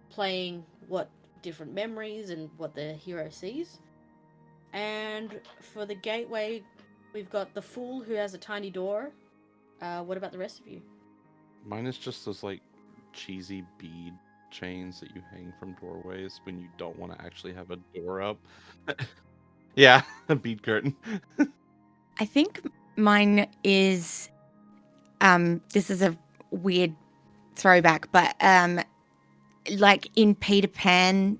playing what different memories and what the hero sees. And for the gateway, we've got the fool who has a tiny door. What about the rest of you? Mine is just those like cheesy bead chains that you hang from doorways when you don't want to actually have a door up. Yeah, a bead curtain. I think mine is, this is a weird throwback, but like in Peter Pan,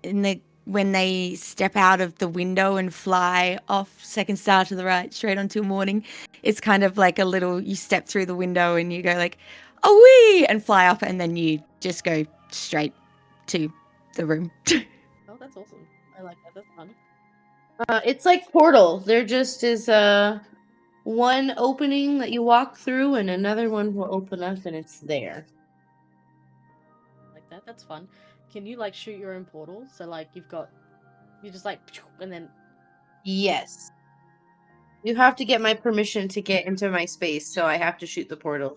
in the when they step out of the window and fly off second star to the right straight onto morning, it's kind of like a little, you step through the window and you go like, oh wee, and fly up, and then you just go straight to the room. Oh, that's awesome. I like that. That's fun. It's like Portal. There just is one opening that you walk through, and another one will open up, and it's there. Like that. That's fun. Can you like shoot your own portal? So like you just like, and then Yes. You have to get my permission to get into my space, so I have to shoot the portal.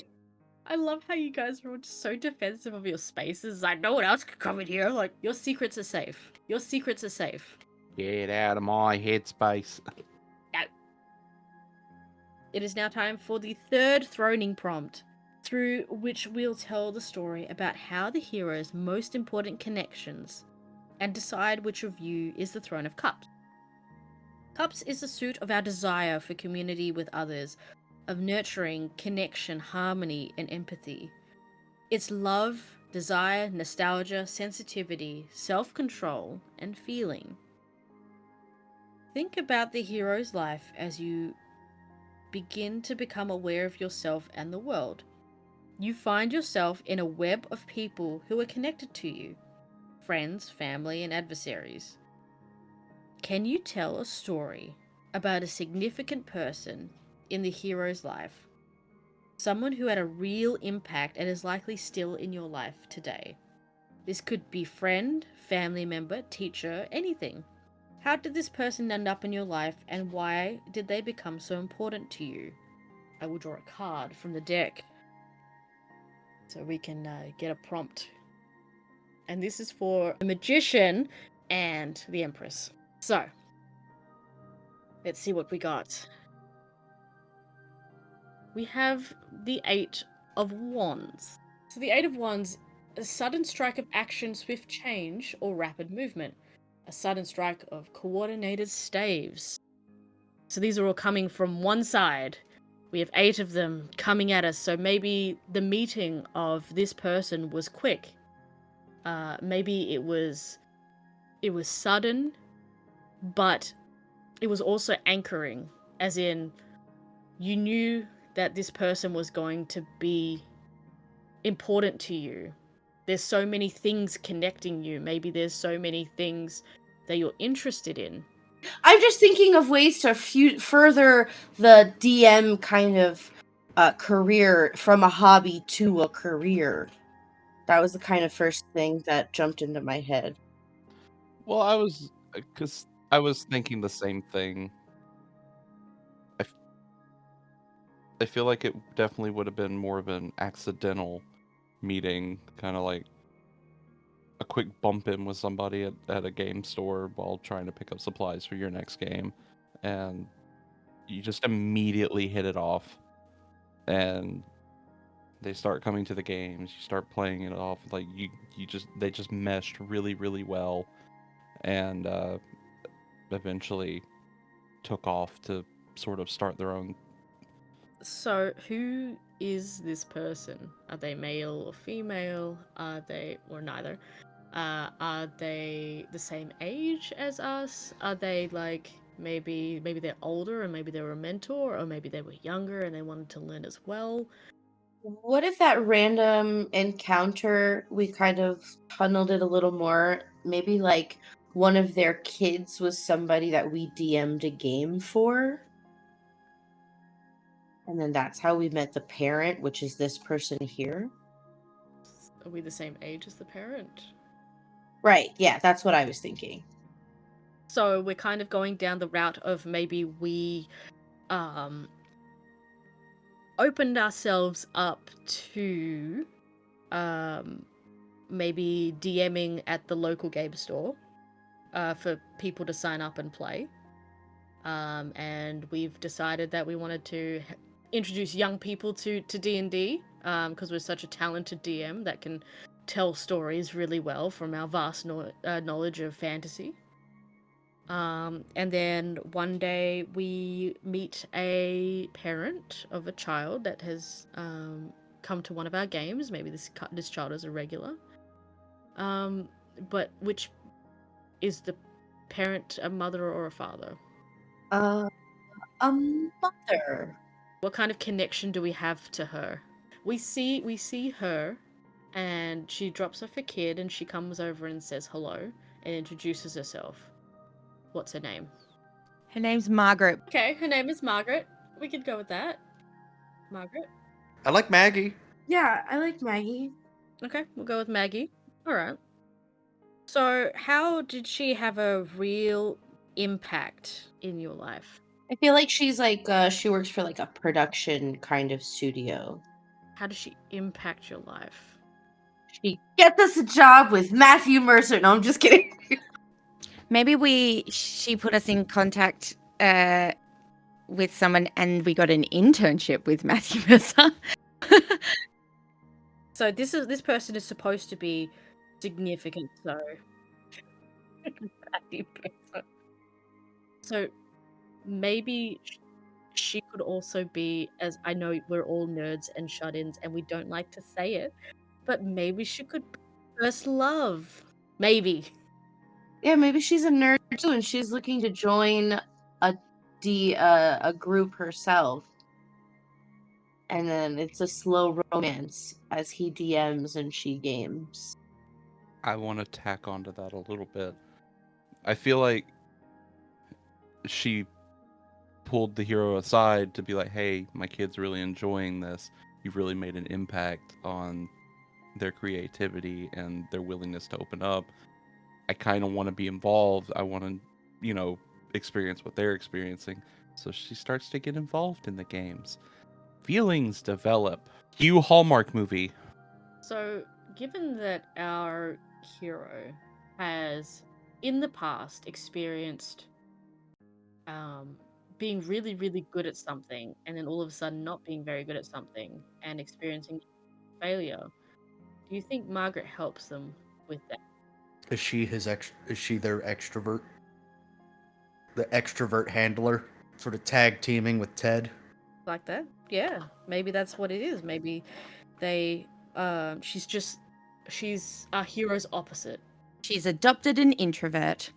I love how you guys are all just so defensive of your spaces. Like no one else could come in here. Like your secrets are safe. Your secrets are safe. Get out of my headspace. It is now time for the third throning prompt, through which we'll tell the story about how the hero's most important connections and decide which of you is the Throne of Cups. Cups is the suit of our desire for community with others, of nurturing, connection, harmony, and empathy. It's love, desire, nostalgia, sensitivity, self-control, and feeling. Think about the hero's life as you begin to become aware of yourself and the world. You find yourself in a web of people who are connected to you, friends, family, and adversaries. Can you tell a story about a significant person in the hero's life? Someone who had a real impact and is likely still in your life today. This could be friend, family member, teacher, anything. How did this person end up in your life, and why did they become so important to you? I will draw a card from the deck so we can get a prompt. And this is for the magician and the empress. So, let's see what we got. We have the Eight of Wands. So the Eight of Wands, a sudden strike of action, swift change, or rapid movement. A sudden strike of coordinated staves. So these are all coming from one side. We have 8 of them coming at us, so maybe the meeting of this person was quick. Maybe it was sudden, but it was also anchoring, as in you knew that this person was going to be important to you. There's so many things connecting you. Maybe there's so many things that you're interested in. I'm just thinking of ways to further the DM kind of career from a hobby to a career. That was the kind of first thing that jumped into my head. Well, I was thinking the same thing. I feel like it definitely would have been more of an accidental meeting, kind of like a quick bump in with somebody at a game store while trying to pick up supplies for your next game, and you just immediately hit it off, and they start coming to the games, you start playing it off, like they just meshed really, really well, and eventually took off to sort of start their own. So, who is this person? Are they male or female? Are they, or neither? Are they the same age as us? Are they like maybe they're older and maybe they were a mentor, or maybe they were younger and they wanted to learn as well? What if that random encounter, we kind of tunneled it a little more? Maybe like one of their kids was somebody that we DM'd a game for? And then that's how we met the parent, which is this person here? Are we the same age as the parent? Right, yeah, that's what I was thinking. So we're kind of going down the route of maybe we opened ourselves up to maybe DMing at the local game store for people to sign up and play. And we've decided that we wanted to introduce young people to D&D because we're such a talented DM that can tell stories really well from our vast knowledge of fantasy. And then one day we meet a parent of a child that has come to one of our games. Maybe this child is a regular. But which is the parent a mother or a father? A mother. What kind of connection do we have to her? We see her, and she drops off her kid, and she comes over and says hello and introduces herself. What's her name? Her name's Margaret. Okay, her name is Margaret. We could go with that. Margaret. I like Maggie. Yeah, I like Maggie. Okay, we'll go with Maggie. All right. So, how did she have a real impact in your life? I feel like she's like she works for like a production kind of studio. How does she impact your life? She gets us a job with Matthew Mercer. No, I'm just kidding. Maybe she put us in contact with someone and we got an internship with Matthew Mercer. So this person is supposed to be significant, so so maybe she could also be, as I know we're all nerds and shut-ins and we don't like to say it, but maybe she could be first love. Maybe. Yeah, maybe she's a nerd too, and she's looking to join a group herself. And then it's a slow romance as he DMs and she games. I want to tack onto that a little bit. I feel like she pulled the hero aside to be like, hey, my kid's really enjoying this. You've really made an impact on their creativity and their willingness to open up. I kind of want to be involved. I want to, experience what they're experiencing. So she starts to get involved in the games. Feelings develop. Cue Hallmark movie. So, given that our hero has in the past experienced being really, really good at something, and then all of a sudden not being very good at something and experiencing failure, do you think Margaret helps them with that? Is she their extrovert? The extrovert handler, sort of tag teaming with Ted. Like that? Yeah, maybe that's what it is. Maybe they she's our hero's opposite. She's adopted an introvert.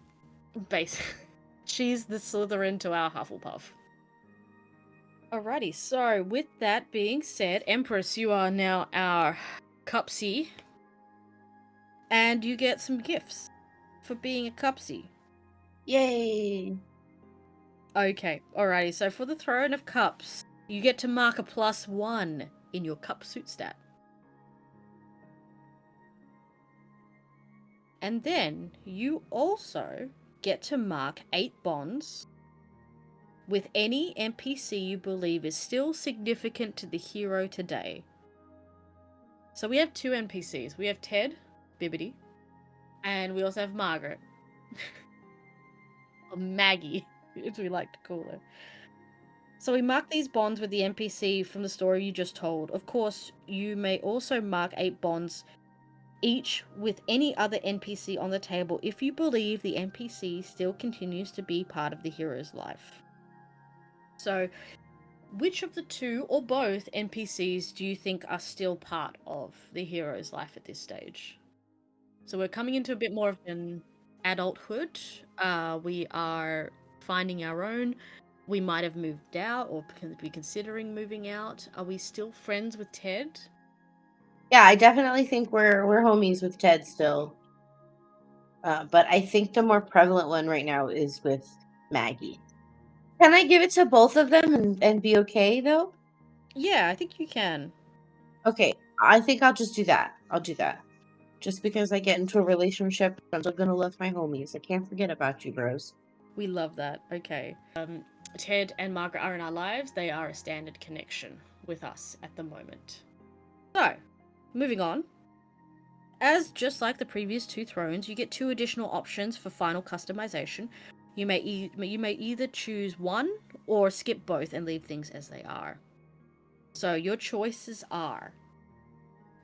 Basically. She's the Slytherin to our Hufflepuff. Alrighty, so with that being said, Empress, you are now our Cupsy. And you get some gifts for being a Cupsy. Yay! Okay, alrighty, so for the Throne of Cups, you get to mark a +1 in your Cup suit stat. And then you also get to mark 8 bonds with any NPC you believe is still significant to the hero today. So we have 2 NPCs. We have Ted, Bibbidi, and we also have Margaret. Or Maggie, as we like to call her. So we mark these bonds with the NPC from the story you just told. Of course, you may also mark 8 bonds each with any other NPC on the table if you believe the NPC still continues to be part of the hero's life. So, which of the 2 or both NPCs do you think are still part of the hero's life at this stage? So we're coming into a bit more of an adulthood. We are finding our own. We might have moved out or be considering moving out. Are we still friends with Ted? Yeah, I definitely think we're homies with Ted still. But I think the more prevalent one right now is with Maggie. Can I give it to both of them and be okay though? Yeah, I think you can. Okay, I think I'll just do that. I'll do that. Just because I get into a relationship, I'm still gonna love my homies. I can't forget about you, bros. We love that. Okay. Ted and Margaret are in our lives. They are a standard connection with us at the moment. So, moving on. As just like the previous 2 thrones, you get 2 additional options for final customization. You may either choose one or skip both and leave things as they are. So your choices are: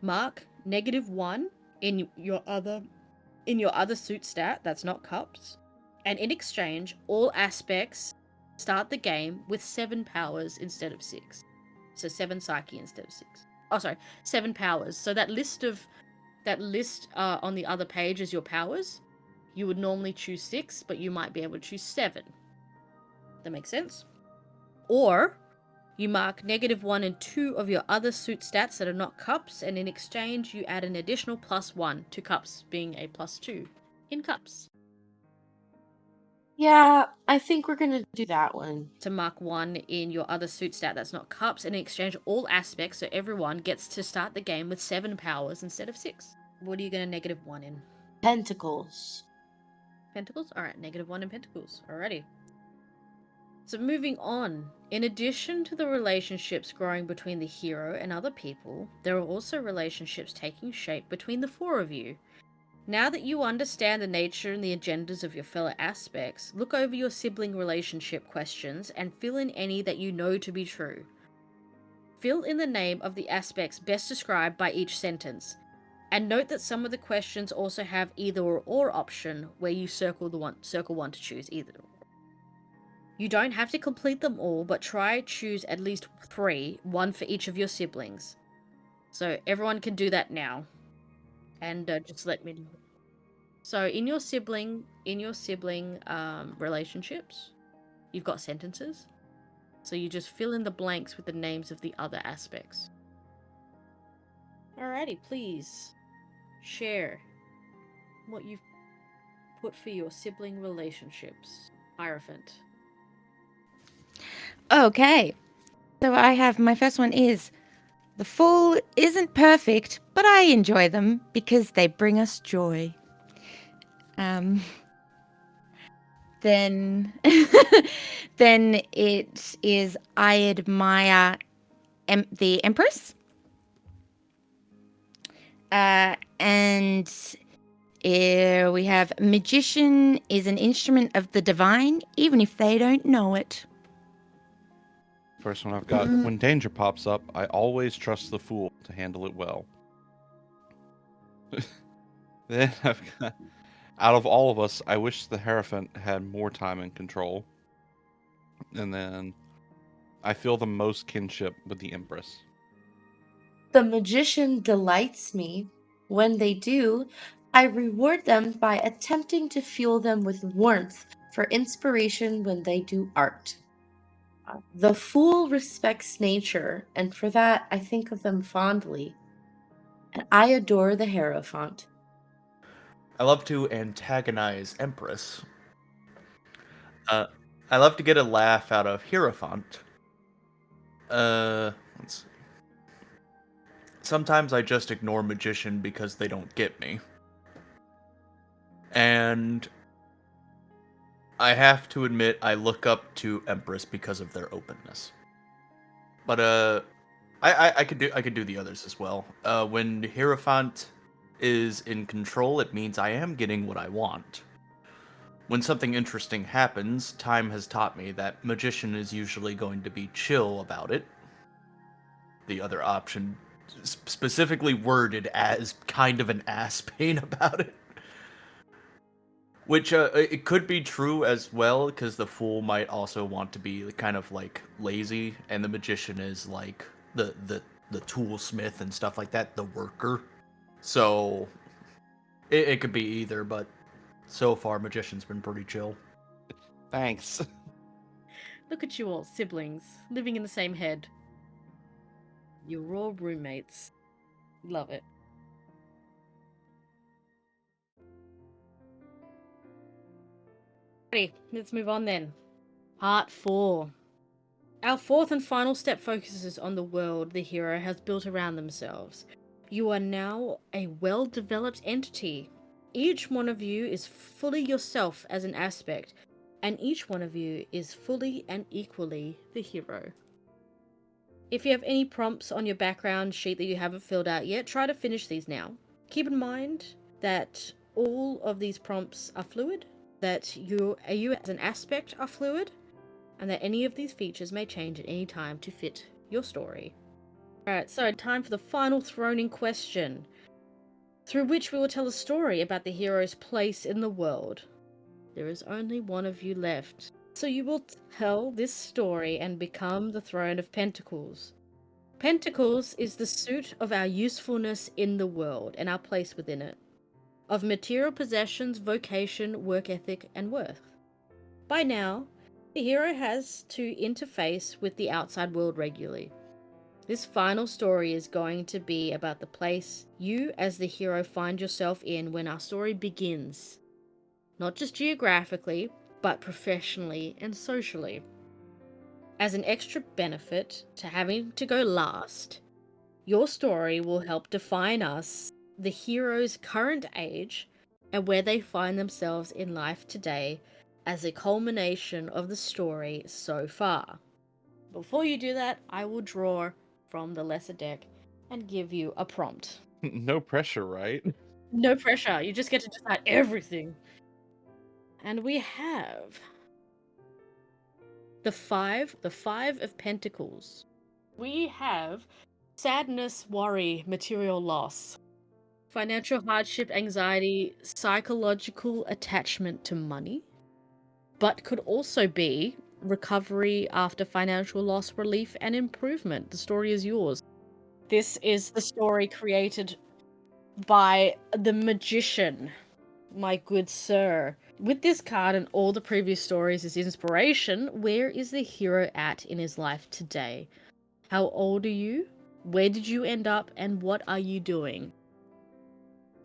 mark -1 in your other suit stat that's not cups, and in exchange, all aspects start the game with 7 powers instead of 6. So 7 psyche instead of 6. Oh, sorry, 7 powers. So that list on the other page is your powers. You would normally choose 6, but you might be able to choose 7. That makes sense? Or you mark -1 and 2 of your other suit stats that are not cups, and in exchange you add an additional +1 to cups, being a +2 in cups. Yeah, I think we're gonna do that one. To mark 1 in your other suit stat that's not cups, and in exchange all aspects, so everyone gets to start the game with 7 powers instead of 6. What are you going to -1 in? Pentacles. Pentacles? Alright, -1 in Pentacles. Alrighty. So moving on, in addition to the relationships growing between the hero and other people, there are also relationships taking shape between the 4 of you. Now that you understand the nature and the agendas of your fellow aspects, look over your sibling relationship questions and fill in any that you know to be true. Fill in the name of the aspects best described by each sentence. And note that some of the questions also have either or option where you circle one to choose either. You don't have to complete them all, but try choose at least 3, 1 for each of your siblings. So everyone can do that now. And just let me know. So in your sibling relationships, you've got sentences. So you just fill in the blanks with the names of the other aspects. Alrighty, please share what you've put for your sibling relationships. Hierophant. Okay. So I have my first one is the Fool isn't perfect, but I enjoy them because they bring us joy. Then then it is I admire the Empress. And we have Magician is an instrument of the divine, even if they don't know it. First one I've got, when danger pops up, I always trust the Fool to handle it well. Then I've got, out of all of us, I wish the Hierophant had more time and control. And then I feel the most kinship with the Empress. The Magician delights me. When they do, I reward them by attempting to fuel them with warmth for inspiration when they do art. The Fool respects nature, and for that I think of them fondly. And I adore the Hierophant. I love to antagonize Empress. I love to get a laugh out of Hierophant. Let's see. Sometimes I just ignore Magician because they don't get me. And I have to admit I look up to Empress because of their openness. But I could do the others as well. When Hierophant is in control, it means I am getting what I want. When something interesting happens, time has taught me that Magician is usually going to be chill about it. The other option specifically worded as kind of an ass pain about it. Which, it could be true as well, because the Fool might also want to be kind of, like, lazy, and the Magician is, like, the toolsmith and stuff like that, the worker. So, it could be either, but so far, Magician's been pretty chill. Thanks. Look at you all, siblings, living in the same head. You're all roommates. Love it. Alrighty, let's move on then. Part 4. Our fourth and final step focuses on the world the hero has built around themselves. You are now a well-developed entity. Each one of you is fully yourself as an aspect, and each one of you is fully and equally the hero. If you have any prompts on your background sheet that you haven't filled out yet, try to finish these now. Keep in mind that all of these prompts are fluid, that you as an aspect are fluid, and that any of these features may change at any time to fit your story. Alright, so time for the final thrown-in question, through which we will tell a story about the hero's place in the world. There is only one of you left, so you will tell this story and become the Throne of Pentacles. Pentacles is the suit of our usefulness in the world and our place within it. of material possessions, vocation, work ethic, and worth. By now, the hero has to interface with the outside world regularly. This final story is going to be about the place you as the hero find yourself in when our story begins. Not just geographically, but professionally and socially. As an extra benefit to having to go last, your story will help define us, the hero's current age, and where they find themselves in life today as a culmination of the story so far. Before you do that, I will draw from the lesser deck and give you a prompt. No pressure, right? No pressure, you just get to decide everything. And we have the five of pentacles. We have sadness, worry, material loss, financial hardship, anxiety, psychological attachment to money, but could also be recovery after financial loss, relief, and improvement. The story is yours. This is the story created by the magician, my good sir. With this card and all the previous stories as inspiration, where is the hero at in his life today? How old are you? Where did you end up? And what are you doing?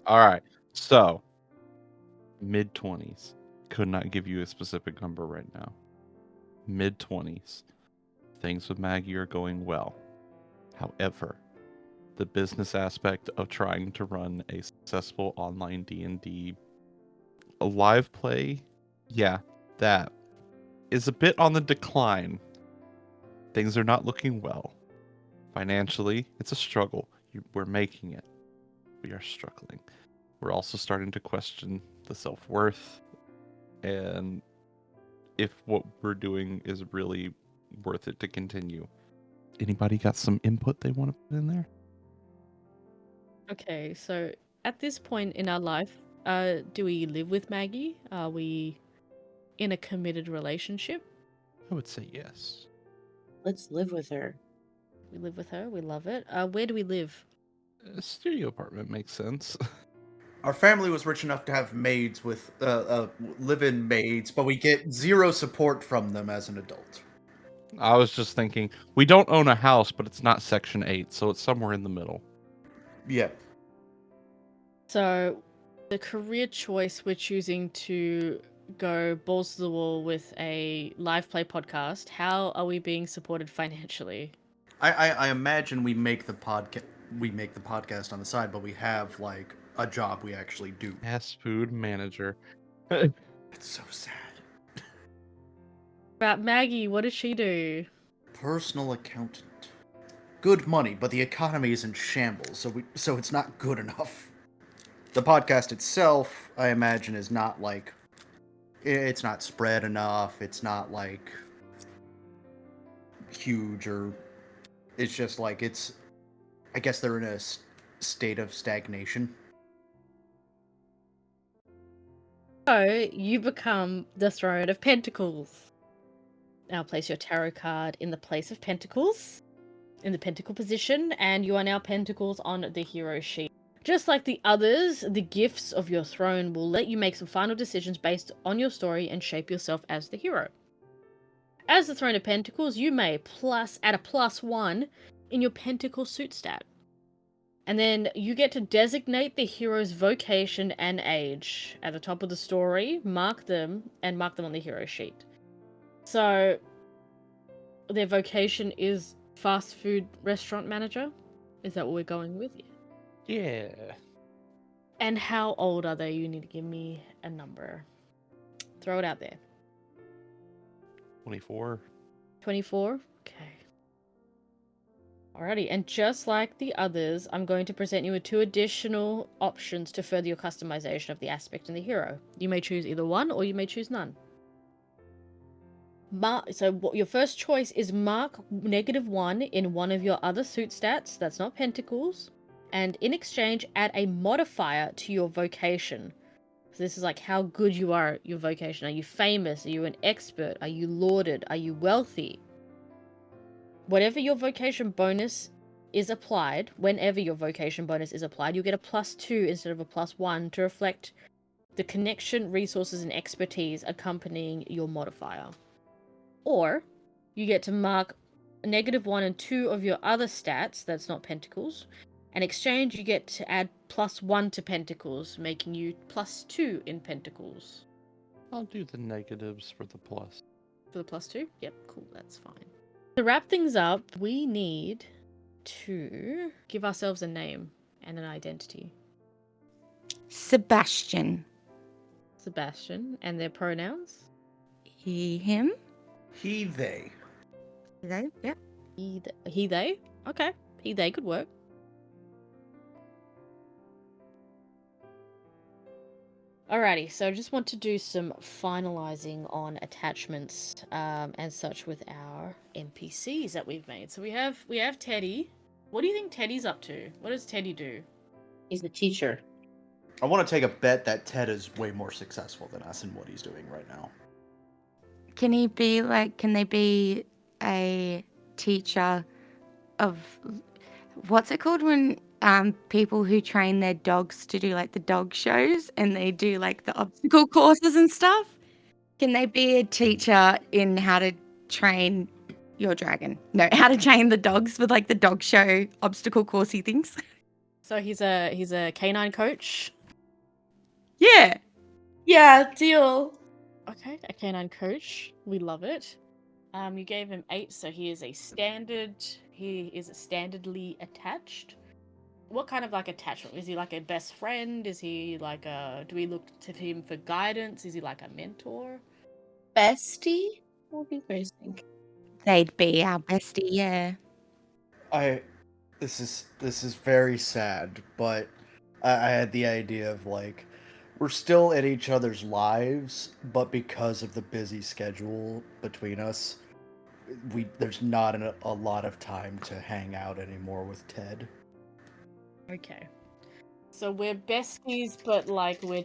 All right. So, mid-20s. Could not give you a specific number right now. Mid-20s. Things with Maggie are going well. However, the business aspect of trying to run a successful online D&D a live play, yeah, that is a bit on the decline. Things are not looking well. Financially, it's a struggle. We're making it. We are struggling. We're also starting to question the self-worth and if what we're doing is really worth it to continue. Anybody got some input they want to put in there? Okay, so at this point in our life, do we live with Maggie? Are we in a committed relationship? I would say yes. Let's live with her. We live with her. We love it. Where do we live? A studio apartment makes sense. Our family was rich enough to have maids with live-in maids, but we get zero support from them as an adult. I was just thinking, we don't own a house, but it's not Section 8, so it's somewhere in the middle. Yeah. So, the career choice we're choosing to go balls to the wall with a live play podcast. How are we being supported financially? I imagine we make the podcast on the side, but we have like a job we actually do. Fast food manager. It's so sad. About Maggie, what does she do? Personal accountant. Good money, but the economy is in shambles, so it's not good enough. The podcast itself, I imagine, is not like it's not spread enough. It's not like huge, or it's just like it's. I guess they're in a state of stagnation. So, you become the Throne of Pentacles. Now place your tarot card in the place of Pentacles, in the Pentacle position, and you are now Pentacles on the hero sheet. Just like the others, the gifts of your throne will let you make some final decisions based on your story and shape yourself as the hero. As the Throne of Pentacles, you may add a +1 in your Pentacle suit stat. And then you get to designate the hero's vocation and age. At the top of the story, mark them on the hero sheet. So, their vocation is fast food restaurant manager? Is that what we're going with? Yeah. And how old are they? You need to give me a number. Throw it out there. 24. 24? Okay. Alrighty, and just like the others, I'm going to present you with 2 additional options to further your customization of the aspect and the hero. You may choose either one, or you may choose none. So your first choice is mark -1 in one of your other suit stats, that's not pentacles, and in exchange add a modifier to your vocation. So this is like how good you are at your vocation. Are you famous? Are you an expert? Are you lauded? Are you wealthy? Whatever your vocation bonus is applied, whenever your vocation bonus is applied, you get a +2 instead of a +1 to reflect the connection, resources, and expertise accompanying your modifier. Or you get to mark -1 and 2 of your other stats, that's not pentacles. In exchange, you get to add +1 to pentacles, making you +2 in pentacles. I'll do the negatives for the plus. For the +2? Yep, cool, that's fine. To wrap things up, we need to give ourselves a name and an identity. Sebastian. Sebastian, and their pronouns? He, him. He, they. They, yep. He, they? Okay, he, they could work. Alrighty, so I just want to do some finalizing on attachments and such with our NPCs that we've made. So we have Teddy. What do you think Teddy's up to? What does Teddy do? He's the teacher. I want to take a bet that Ted is way more successful than us in what he's doing right now. Can they be a teacher of, what's it called when people who train their dogs to do like the dog shows and they do like the obstacle courses and stuff? Can they be a teacher in how to train your dragon? No, how to train the dogs with like the dog show obstacle coursey things? So he's a canine coach. Yeah. Yeah, deal. Okay, a canine coach. We love it. You gave him 8, so he is standardly attached. What kind of like attachment? Is he like a best friend? Is he like do we look to him for guidance? Is he like a mentor? Bestie? What do you guys think? They'd be our bestie, yeah. This is very sad, but I had the idea of like we're still in each other's lives, but because of the busy schedule between us, there's not a lot of time to hang out anymore with Ted. Okay. So we're besties, but like we're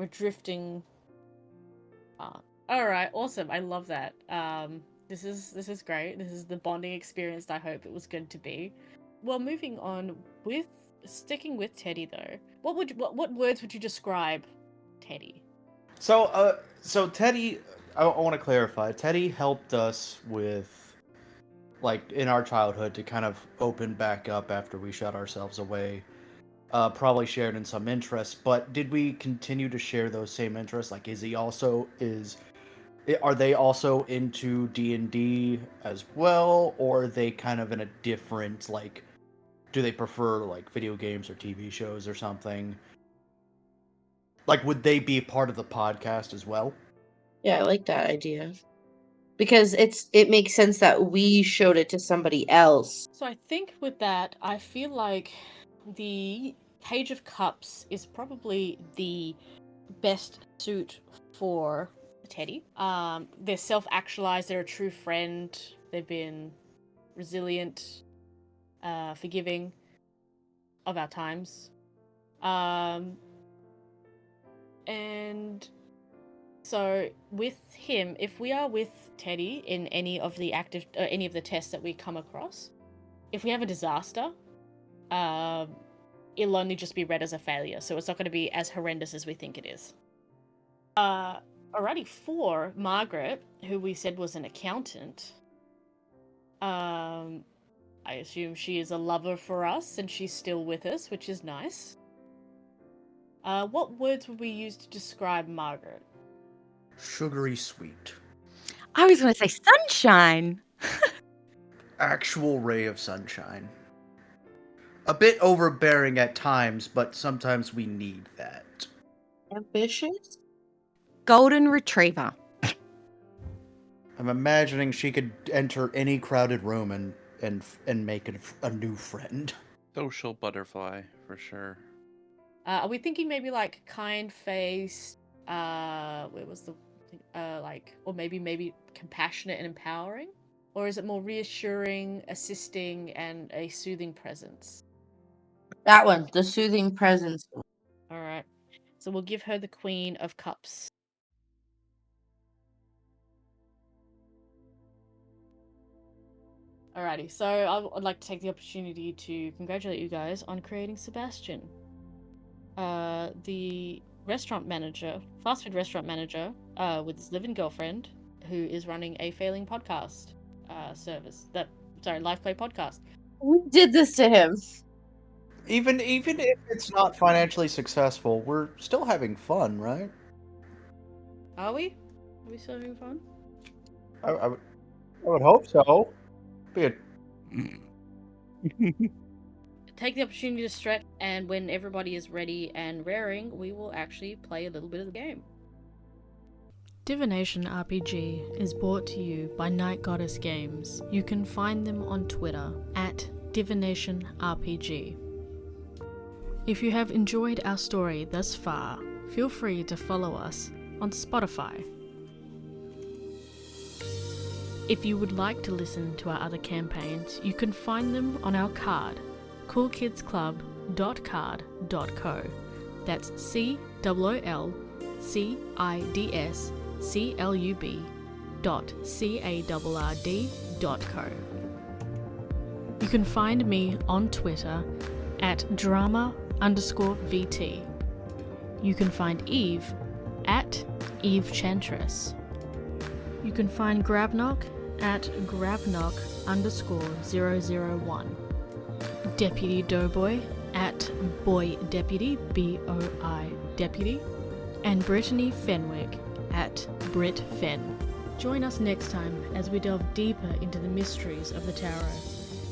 drifting. All right, awesome. I love that. This is great. This is the bonding experience I hope it was going to be. Well, moving on with sticking with Teddy though. What words would you describe Teddy? So Teddy, I want to clarify. Teddy helped us with, like, in our childhood to kind of open back up after we shut ourselves away. Probably shared in some interests, but did we continue to share those same interests? Like, are they also into D&D as well, or are they kind of in a different, like, do they prefer like video games or TV shows or something? Like, would they be part of the podcast as well? Yeah, I like that idea. Because it makes sense that we showed it to somebody else. So I think with that, I feel like the Page of Cups is probably the best suit for Teddy. They're self-actualized, they're a true friend, they've been resilient, forgiving of our times. And so with him, if we are with Teddy in any of the any of the tests that we come across, if we have a disaster, it'll only just be read as a failure, so it's not going to be as horrendous as we think it is. Alrighty, for Margaret, who we said was an accountant, I assume she is a lover for us and she's still with us, which is nice. What words would we use to describe Margaret? Sugary sweet. I was going to say sunshine. Actual ray of sunshine. A bit overbearing at times, but sometimes we need that. Ambitious? Golden retriever. I'm imagining she could enter any crowded room and make a new friend. Social butterfly, for sure. Are we thinking maybe like kind-faced, where was the, like, or maybe compassionate and empowering? Or is it more reassuring, assisting, and a soothing presence? That one, the soothing presence. Alright, so we'll give her the Queen of Cups. Alrighty, so I'd like to take the opportunity to congratulate you guys on creating Sebastian. The restaurant manager, fast food restaurant manager, with his living girlfriend, who is running a failing podcast live play podcast. We did this to him. Even if it's not financially successful, we're still having fun, right? Are we? Are we still having fun? I would hope so. Be a Take the opportunity to stretch, and when everybody is ready and raring, we will actually play a little bit of the game. Divination RPG is brought to you by Night Goddess Games. You can find them on Twitter at DivinationRPG. If you have enjoyed our story thus far, feel free to follow us on Spotify. If you would like to listen to our other campaigns, you can find them on our card, coolcidsclub.card.co. That's COOLCIDSCLUB.CARRD.co. You can find me on Twitter at drama_VT. You can find Eve at Evechantress. You can find Grabnok at Grabnok_001. Deputydoughboi at Boy Deputy, BOI Deputy. And Brittany Fenwick at Brit Fen. Join us next time as we delve deeper into the mysteries of the tarot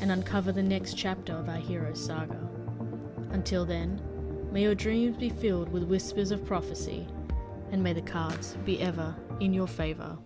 and uncover the next chapter of our hero's saga. Until then, may your dreams be filled with whispers of prophecy, and may the cards be ever in your favor.